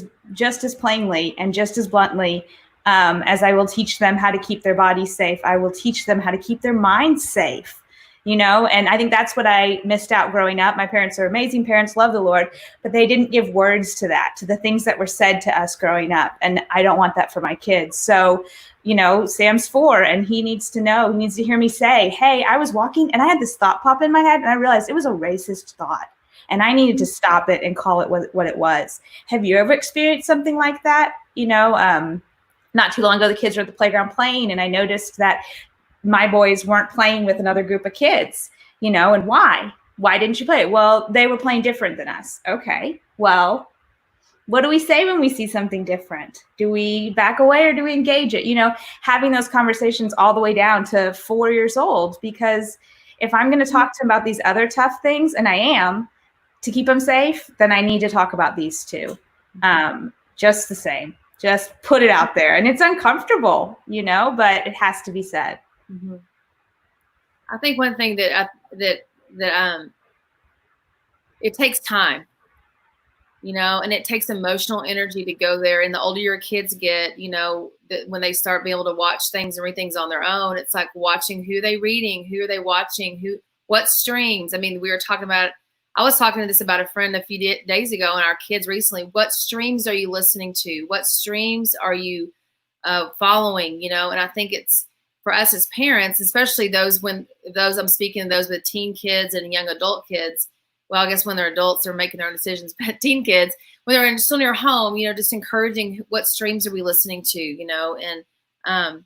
as plainly and just as bluntly. As I will teach them how to keep their bodies safe. I will teach them how to keep their minds safe, and I think that's what I missed out growing up. My parents are amazing parents, love the Lord, but they didn't give words to that, to the things that were said to us growing up. And I don't want that for my kids. So, Sam's 4 and he needs to hear me say, hey, I was walking and I had this thought pop in my head and I realized it was a racist thought and I needed to stop it and call it what it was. Have you ever experienced something like that? Not too long ago, the kids were at the playground playing, and I noticed that my boys weren't playing with another group of kids, and why? Why didn't you play? Well, they were playing different than us. Okay, well, what do we say when we see something different? Do we back away or do we engage it? Having those conversations all the way down to 4 years old, because if I'm going to talk to them about these other tough things, and I am, to keep them safe, then I need to talk about these too, just the same. Just put it out there, and it's uncomfortable, but it has to be said. Mm-hmm. I think one thing that it takes time, and it takes emotional energy to go there. And the older your kids get, when they start being able to watch things and read things on their own, it's like watching who are they reading, who are they watching, what streams. I mean, I was talking to this about a friend a few days ago, and our kids recently. What streams are you listening to? What streams are you following? And I think it's for us as parents, especially those I'm speaking to those with teen kids and young adult kids. Well, I guess when they're adults, they're making their own decisions. But teen kids, when they're still in your home, just encouraging what streams are we listening to? And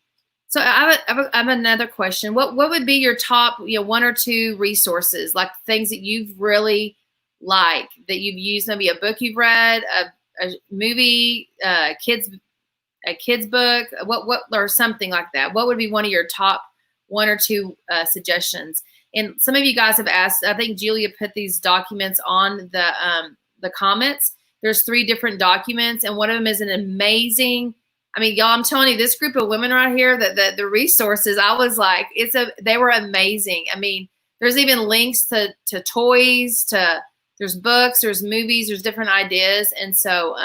so I have another question. What would be your top, 1 or 2 resources, like things that you've really liked, that you've used, maybe a book you've read, a movie, a kid's book, what or something like that? What would be one of your top 1 or 2 suggestions? And some of you guys have asked, I think Julia put these documents on the comments. There's 3 different documents, and one of them is an amazing, I mean, y'all, I'm telling you, this group of women right here, that the resources, I was like, they were amazing. I mean, there's even links to toys, there's books, there's movies, there's different ideas. And so,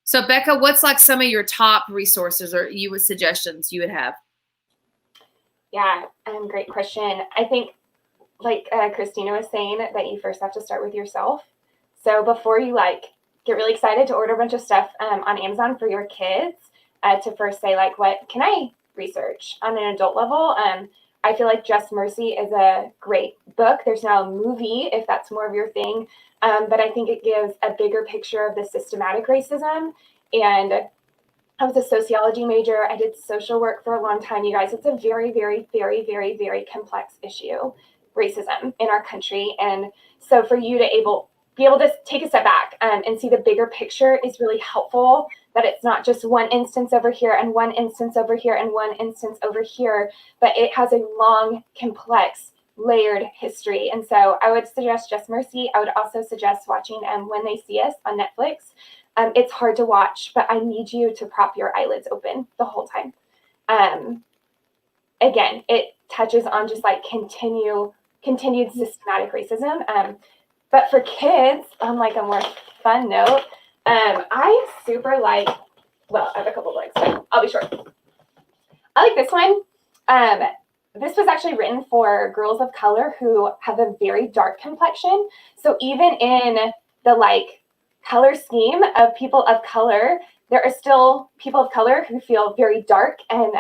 so Becca, what's like some of your top resources or suggestions you would have? Yeah, great question. I think, like Christina was saying, that you first have to start with yourself. So before you get really excited to order a bunch of stuff on Amazon for your kids, to first say what can I research on an adult level. I feel like Just Mercy is a great book. There's now a movie if that's more of your thing, but I think it gives a bigger picture of the systematic racism. And I was a sociology major. I did social work for a long time, you guys. It's a very, very, very, very, very complex issue, racism in our country. And so for you to be able to take a step back and see the bigger picture is really helpful, that it's not just one instance over here and one instance over here and one instance over here, but it has a long, complex, layered history. And so I would suggest Just Mercy. I would also suggest watching When They See Us on Netflix. It's hard to watch, but I need you to prop your eyelids open the whole time. Again, it touches on just continued systematic racism. But for kids, on a more fun note, I super I have a couple of likes, but I'll be short. I like this one. This was actually written for girls of color who have a very dark complexion. So even in the color scheme of people of color, there are still people of color who feel very dark, and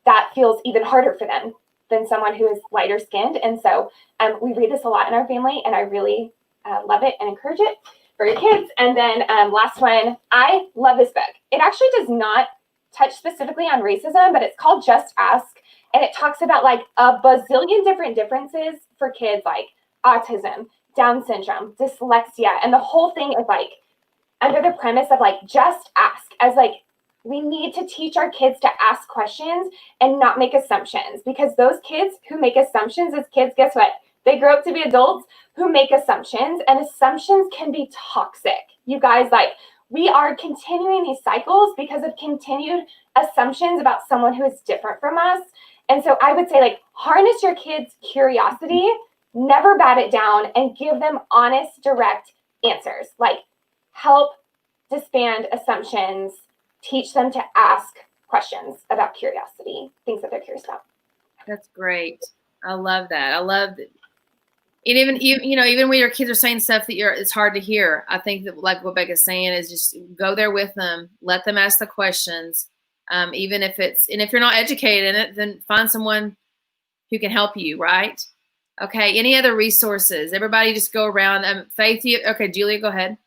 that feels even harder for them than someone who is lighter skinned. And so we read this a lot in our family, and I really love it and encourage it for your kids. And then last one, I love this book. It actually does not touch specifically on racism, but it's called Just Ask. And it talks about a bazillion different differences for kids, like autism, Down syndrome, dyslexia. And the whole thing is under the premise of just ask, as we need to teach our kids to ask questions and not make assumptions, because those kids who make assumptions as kids, guess what? They grow up to be adults who make assumptions, and assumptions can be toxic. You guys, we are continuing these cycles because of continued assumptions about someone who is different from us. And so I would say harness your kids' curiosity, never bat it down, and give them honest, direct answers. Help disband assumptions, teach them to ask questions about curiosity, things that they're curious about. That's great. I love that. I love that. And even when your kids are saying stuff that it's hard to hear, I think that what Becca's saying is just go there with them, let them ask the questions. Even if if you're not educated in it, then find someone who can help you, right? Okay. Any other resources? Everybody just go around. Faith, okay, Julia, go ahead.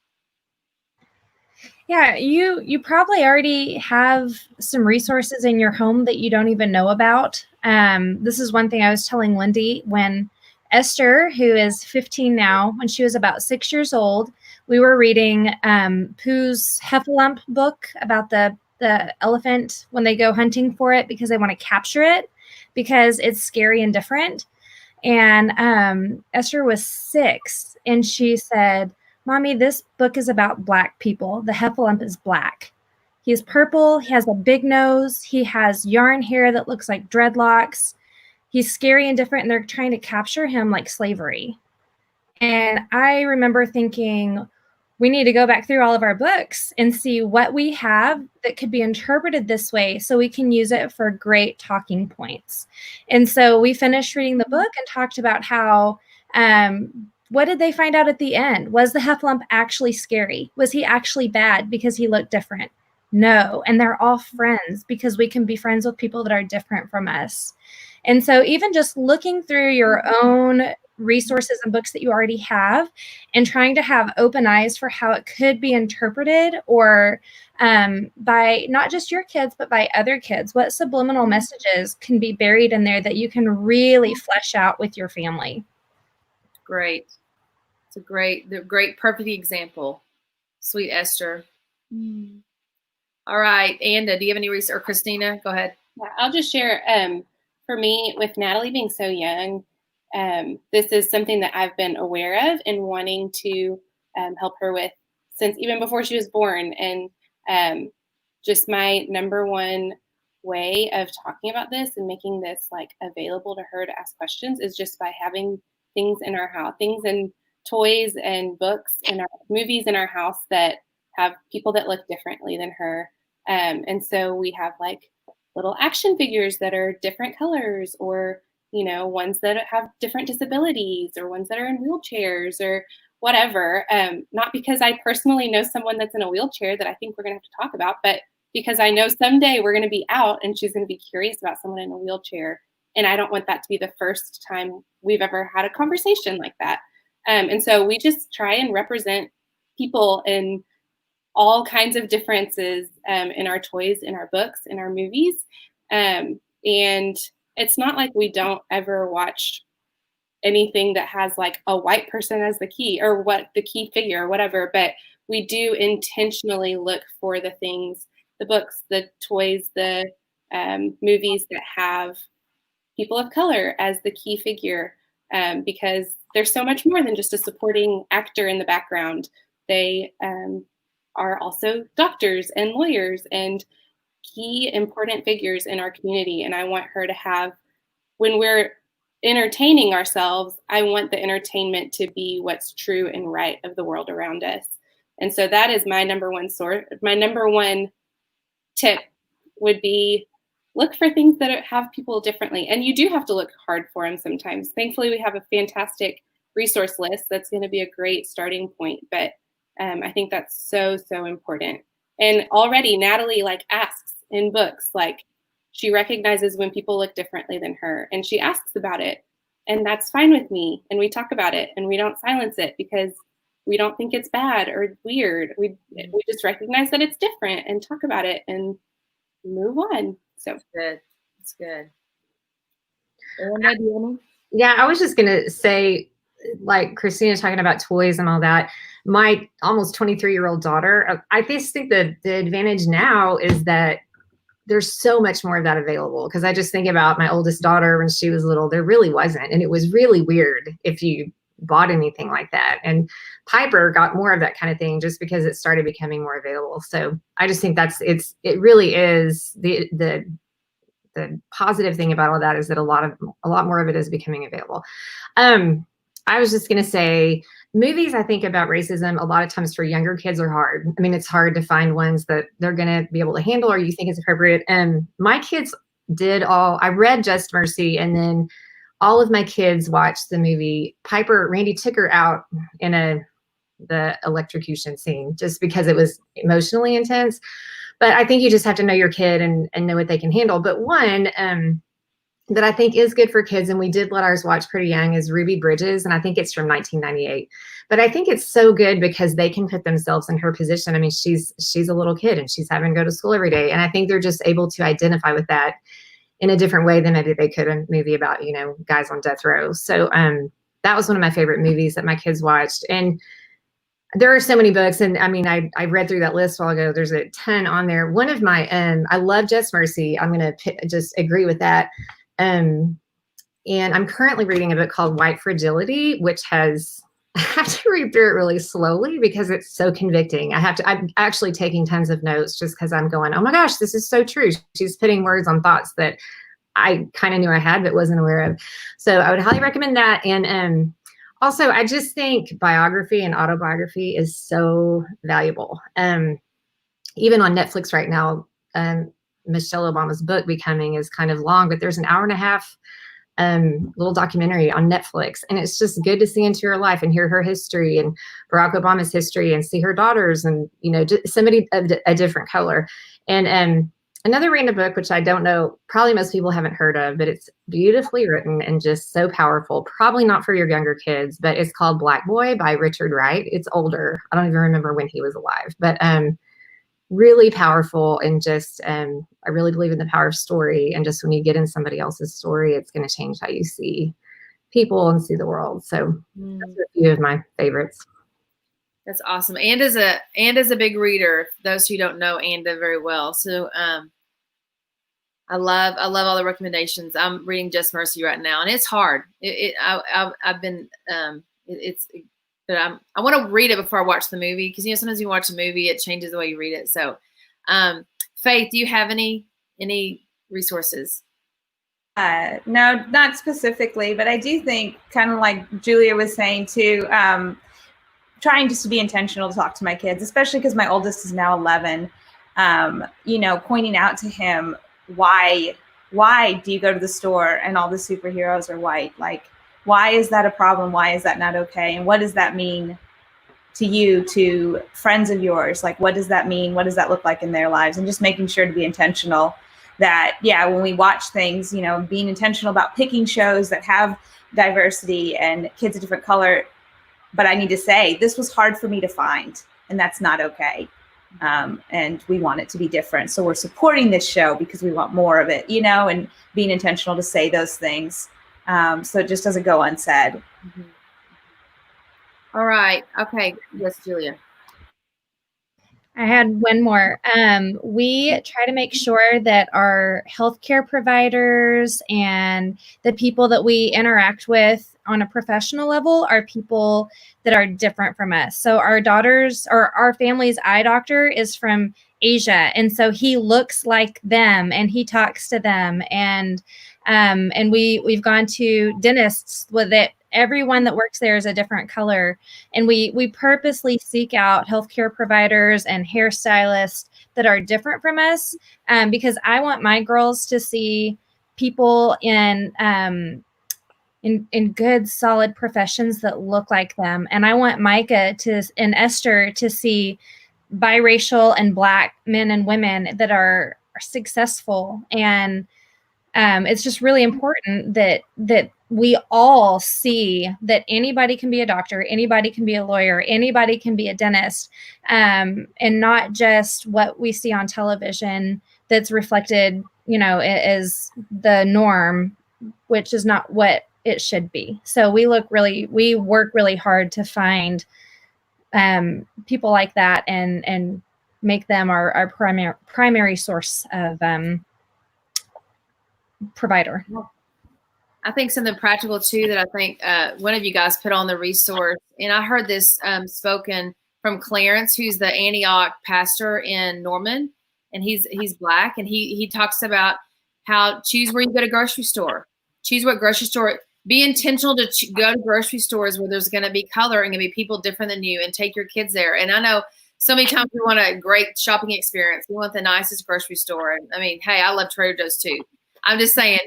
Yeah, you probably already have some resources in your home that you don't even know about. This is one thing I was telling Lindy when Esther, who is 15 now, when she was about 6 years old, we were reading Pooh's Heffalump book about the elephant when they go hunting for it because they want to capture it because it's scary and different. And Esther was 6, and she said, "Mommy, this book is about Black people. The Heffalump is black. He's purple. He has a big nose. He has yarn hair that looks like dreadlocks. He's scary and different, and they're trying to capture him like slavery." And I remember thinking, we need to go back through all of our books and see what we have that could be interpreted this way so we can use it for great talking points. And so we finished reading the book and talked about how, what did they find out at the end? Was the Heffalump actually scary? Was he actually bad because he looked different? No. And they're all friends because we can be friends with people that are different from us. And so even just looking through your own resources and books that you already have and trying to have open eyes for how it could be interpreted, or by not just your kids, but by other kids, what subliminal messages can be buried in there that you can really flesh out with your family. Great. It's a great, perfect example. Sweet Esther. All right. Anda, do you have any research? Or Christina, go ahead. Yeah, I'll just share, for me, with Natalie being so young, this is something that I've been aware of and wanting to help her with since even before she was born. And just my number one way of talking about this and making this like available to her to ask questions is just by having things in our house, things and toys and books and our movies in our house that have people that look differently than her. And so we have like little action figures that are different colors, or, you know, ones that have different disabilities, or ones that are in wheelchairs or whatever. Not because I personally know someone that's in a wheelchair that I think we're going to have to talk about, but because I know someday we're going to be out and she's going to be curious about someone in a wheelchair. And I don't want that to be the first time we've ever had a conversation like that. And so we just try and represent people in all kinds of differences in our toys, in our books, in our movies. And it's not like we don't ever watch anything that has like a white person as the key or what the key figure or whatever, but we do intentionally look for the things, the books, the toys, the movies that have people of color as the key figure, because there's so much more than just a supporting actor in the background. They are also doctors and lawyers and key important figures in our community. And I want her to have, when we're entertaining ourselves, I want the entertainment to be what's true and right of the world around us. And so that is my number one source. My number one tip would be look for things that have people differently. And you do have to look hard for them sometimes. Thankfully, we have a fantastic resource list that's going to be a great starting point. But I think that's so, so important. And already Natalie like asks in books, like she recognizes when people look differently than her and she asks about it. And that's fine with me. And we talk about it and we don't silence it because we don't think it's bad or weird. We just recognize that it's different and talk about it and move on. So good. It's good. Yeah, I was just gonna say, like Christina talking about toys and all that. My almost 23-year-old daughter, I just think that the advantage now is that there's so much more of that available. Because I just think about my oldest daughter when she was little, there really wasn't, and it was really weird if you bought anything like that. And Piper got more of that kind of thing just because it started becoming more available. So I just think it really is the positive thing about all that is that a lot more of it is becoming available. I was just going to say, movies, I think about racism a lot of times for younger kids are hard. I mean, it's hard to find ones that they're going to be able to handle or you think is appropriate. And my kids I read Just Mercy, and then all of my kids watched the movie. Randy took her out in the electrocution scene just because it was emotionally intense. But I think you just have to know your kid and know what they can handle. But one that I think is good for kids, and we did let ours watch pretty young, is Ruby Bridges. And I think it's from 1998. But I think it's so good because they can put themselves in her position. I mean, she's a little kid and she's having to go to school every day. And I think they're just able to identify with that in a different way than maybe they could in a movie about, you know, guys on death row. So that was one of my favorite movies that my kids watched. And there are so many books. And I mean, I read through that list a while ago. There's a ton on there. One of my, I love Just Mercy. I'm going to just agree with that. And I'm currently reading a book called White Fragility, which I have to read through it really slowly because it's so convicting. I'm actually taking tons of notes just because I'm going, oh my gosh, this is so true. She's putting words on thoughts that I kind of knew I had, but wasn't aware of. So I would highly recommend that. And also, I just think biography and autobiography is so valuable. Even on Netflix right now, Michelle Obama's book Becoming is kind of long, but there's an hour-and-a-half little documentary on Netflix, and it's just good to see into her life and hear her history and Barack Obama's history and see her daughters and, you know, somebody of a different color. And another random book, which I don't know, probably most people haven't heard of, but it's beautifully written and just so powerful. Probably not for your younger kids, but it's called Black Boy by Richard Wright. It's older. I don't even remember when he was alive, but really powerful. And just I really believe in the power of story. And just when you get in somebody else's story, it's going to change how you see people and see the world. So that's a few of my favorites. That's awesome. And is a big reader. Those who don't know Anda very well. So I'm I love all the recommendations. I'm reading Just Mercy right now, and it's hard. I've been but I want to read it before I watch the movie, because sometimes you watch a movie, it changes the way you read it. So, Faith, do you have any resources? No, not specifically, but I do think, kind of like Julia was saying too, trying just to be intentional to talk to my kids, especially because my oldest is now 11. Pointing out to him, why do you go to the store and all the superheroes are white? Like, why is that a problem? Why is that not okay? And what does that mean to you, to friends of yours? Like, what does that mean? What does that look like in their lives? And just making sure to be intentional that, when we watch things, being intentional about picking shows that have diversity and kids of different color. But I need to say, this was hard for me to find, and that's not okay. And we want it to be different. So we're supporting this show because we want more of it, and being intentional to say those things. So it just doesn't go unsaid. Mm-hmm. All right. Okay. Yes, Julia. I had one more. We try to make sure that our healthcare providers and the people that we interact with on a professional level are people that are different from us. So our family's eye doctor is from Asia, and so he looks like them and he talks to them. And we've gone to dentists with it. Everyone that works there is a different color. And we purposely seek out healthcare providers and hairstylists that are different from us, because I want my girls to see people in good, solid professions that look like them. And I want Micah and Esther to see biracial and Black men and women that are successful. And it's just really important that we all see that anybody can be a doctor, anybody can be a lawyer, anybody can be a dentist, and not just what we see on television that's reflected, as the norm, which is not what it should be. So we work really hard to find people like that and make them our primary source of provider. I think something practical too that I think one of you guys put on the resource, and I heard this spoken from Clarence, who's the Antioch pastor in Norman, and he's Black, and he talks about how choose where you go to grocery store, choose what grocery store, be intentional to go to grocery stores where there's going to be color and going to be people different than you, and take your kids there. And I know so many times we want a great shopping experience, we want the nicest grocery store, and I mean, hey, I love Trader Joe's too. I'm just saying.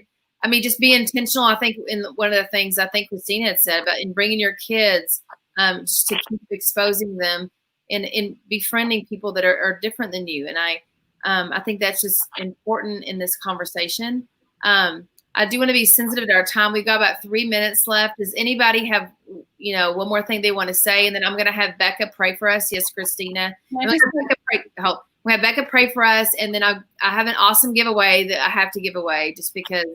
I mean, just be intentional. I think in one of the things I think Christina had said about in bringing your kids, just to keep exposing them and befriending people that are different than you. And I think that's just important in this conversation. I do want to be sensitive to our time. We've got about 3 minutes left. Does anybody have, one more thing they want to say? And then I'm going to have Becca pray for us. Yes, Christina. We have Becca pray for us. And then I have an awesome giveaway that I have to give away just because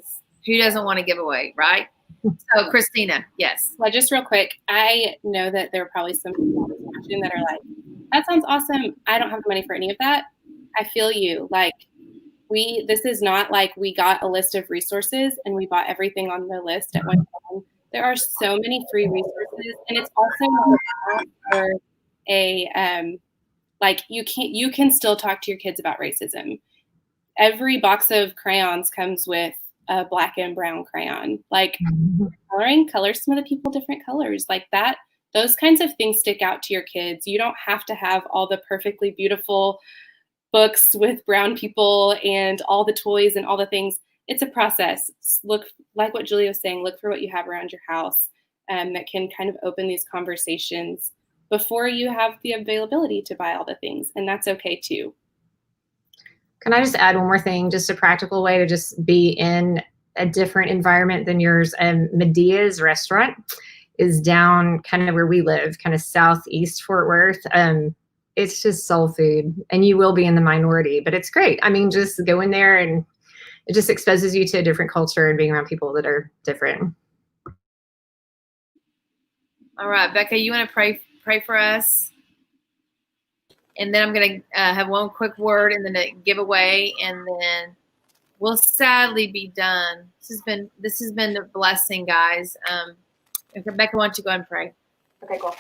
who doesn't want to give away, right? So, Christina, yes. Well, just real quick, I know that there are probably some people watching that are like, that sounds awesome. I don't have the money for any of that. I feel you. Like, this is not like we got a list of resources and we bought everything on the list at one time. There are so many free resources, and it's also not about for you can still talk to your kids about racism. Every box of crayons comes with a black and brown crayon. Like, coloring colors some of the people different colors like that. Those kinds of things stick out to your kids. You don't have to have all the perfectly beautiful books with brown people and all the toys and all the things. It's a process. Look, like what Julia was saying, look for what you have around your house that can kind of open these conversations before you have the availability to buy all the things. And that's okay too. Can I just add one more thing, just a practical way to just be in a different environment than yours? Medea's restaurant is down kind of where we live, kind of southeast Fort Worth. It's just soul food, and you will be in the minority, but it's great. I mean, just go in there and it just exposes you to a different culture and being around people that are different. All right, Becca, you want to pray for us? And then I'm going to have one quick word and then a giveaway, and then will sadly be done. This has been a blessing, guys. Rebecca, why don't you go ahead and pray? Okay, cool.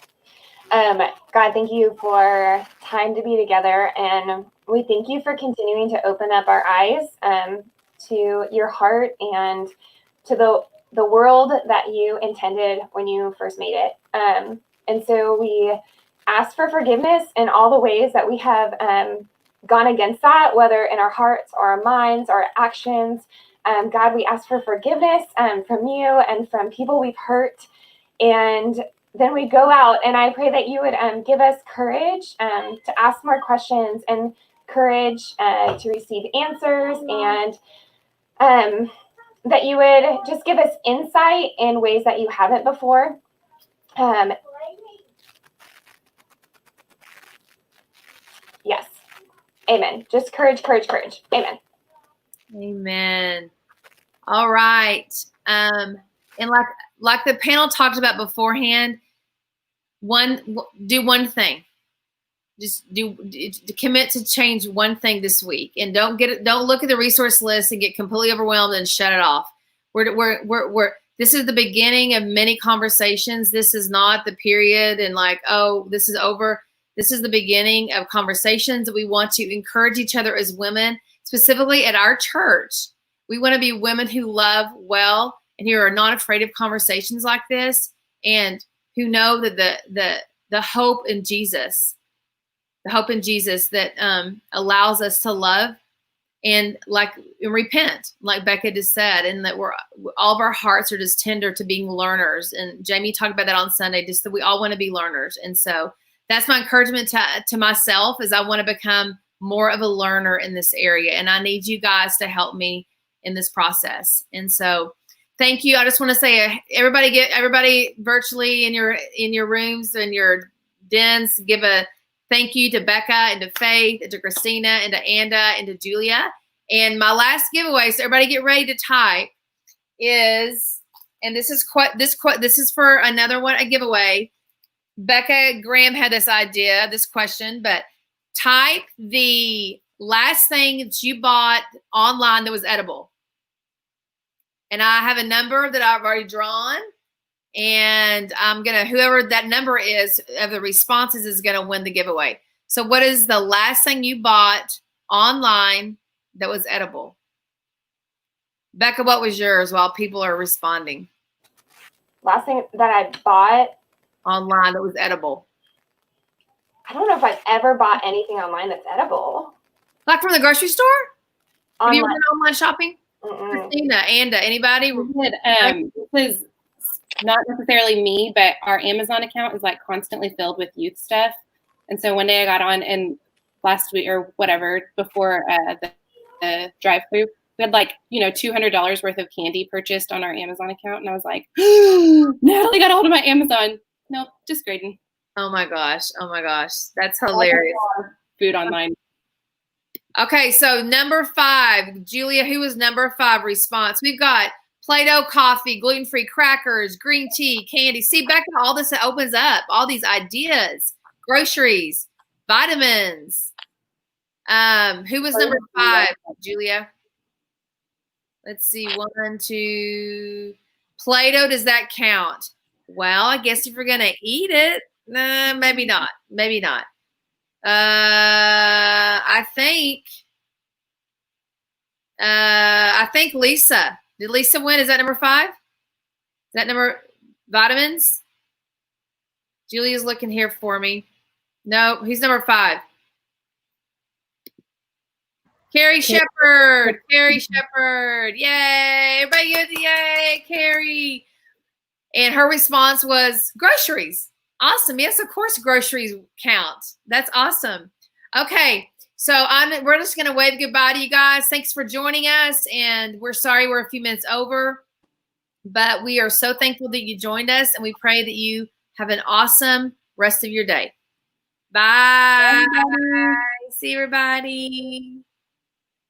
God, thank you for time to be together, and we thank you for continuing to open up our eyes to your heart and to the world that you intended when you first made it. And so we ask for forgiveness in all the ways that we have gone against that, whether in our hearts or our minds or actions. God, we ask for forgiveness from you and from people we've hurt. And then we go out, and I pray that you would give us courage to ask more questions and courage to receive answers, and that you would just give us insight in ways that you haven't before. Yes. Amen. Just courage, courage, courage. Amen. Amen. All right. And like the panel talked about beforehand, do one thing. Just commit to change one thing this week, and don't look at the resource list and get completely overwhelmed and shut it off. This is the beginning of many conversations. This is not the period and like, oh, this is over. This is the beginning of conversations that we want to encourage each other as women, specifically at our church. We want to be women who love well and who are not afraid of conversations like this, and who know that the hope in Jesus, that allows us to love and repent, like Becca just said, and that all of our hearts are just tender to being learners. And Jamie talked about that on Sunday, just that we all want to be learners. And so that's my encouragement to myself, is I want to become more of a learner in this area. And I need you guys to help me in this process. And so thank you. I just want to say, everybody virtually in your rooms and your dens, give a thank you to Becca and to Faith and to Christina and to Anda and to Julia. And my last giveaway, so everybody get ready to type, is, and this is for another one, a giveaway. Becca Graham had this idea, this question, but type the last thing that you bought online that was edible. And I have a number that I've already drawn. And I'm going to, whoever that number is of the responses is going to win the giveaway. So what is the last thing you bought online that was edible? Becca, what was yours while people are responding? Last thing that I bought online that was edible. I don't know if I've ever bought anything online that's edible. Like from the grocery store? Online. Have you ever done online shopping? Mm-mm. Christina, Anda, anybody? This is not necessarily me, but our Amazon account is like constantly filled with youth stuff. And so one day I got on, and last week or whatever, before the drive-through, we had like, $200 worth of candy purchased on our Amazon account. And I was like, Natalie got a hold of my Amazon. Nope, just Graydon. Oh my gosh. That's hilarious. Food online. Okay, so number 5, Julia, who was number 5 response? We've got Play-Doh coffee, gluten-free crackers, green tea, candy. See, Becca, all this opens up, all these ideas, groceries, vitamins. Who was number 5, Julia? Let's see, 1, 2. Play-Doh, does that count? Well, I guess if you're going to eat it, maybe not. I think Lisa. Did Lisa win? Is that number 5? Is that number vitamins? Julia's looking here for me. No, he's number 5. Carrie Shepherd. Yay. Everybody goes, yay, Carrie. And her response was groceries. Awesome. Yes, of course groceries count. That's awesome. Okay. So we're just going to wave goodbye to you guys. Thanks for joining us. And we're sorry we're a few minutes over, but we are so thankful that you joined us, and we pray that you have an awesome rest of your day. Bye. Bye. See everybody.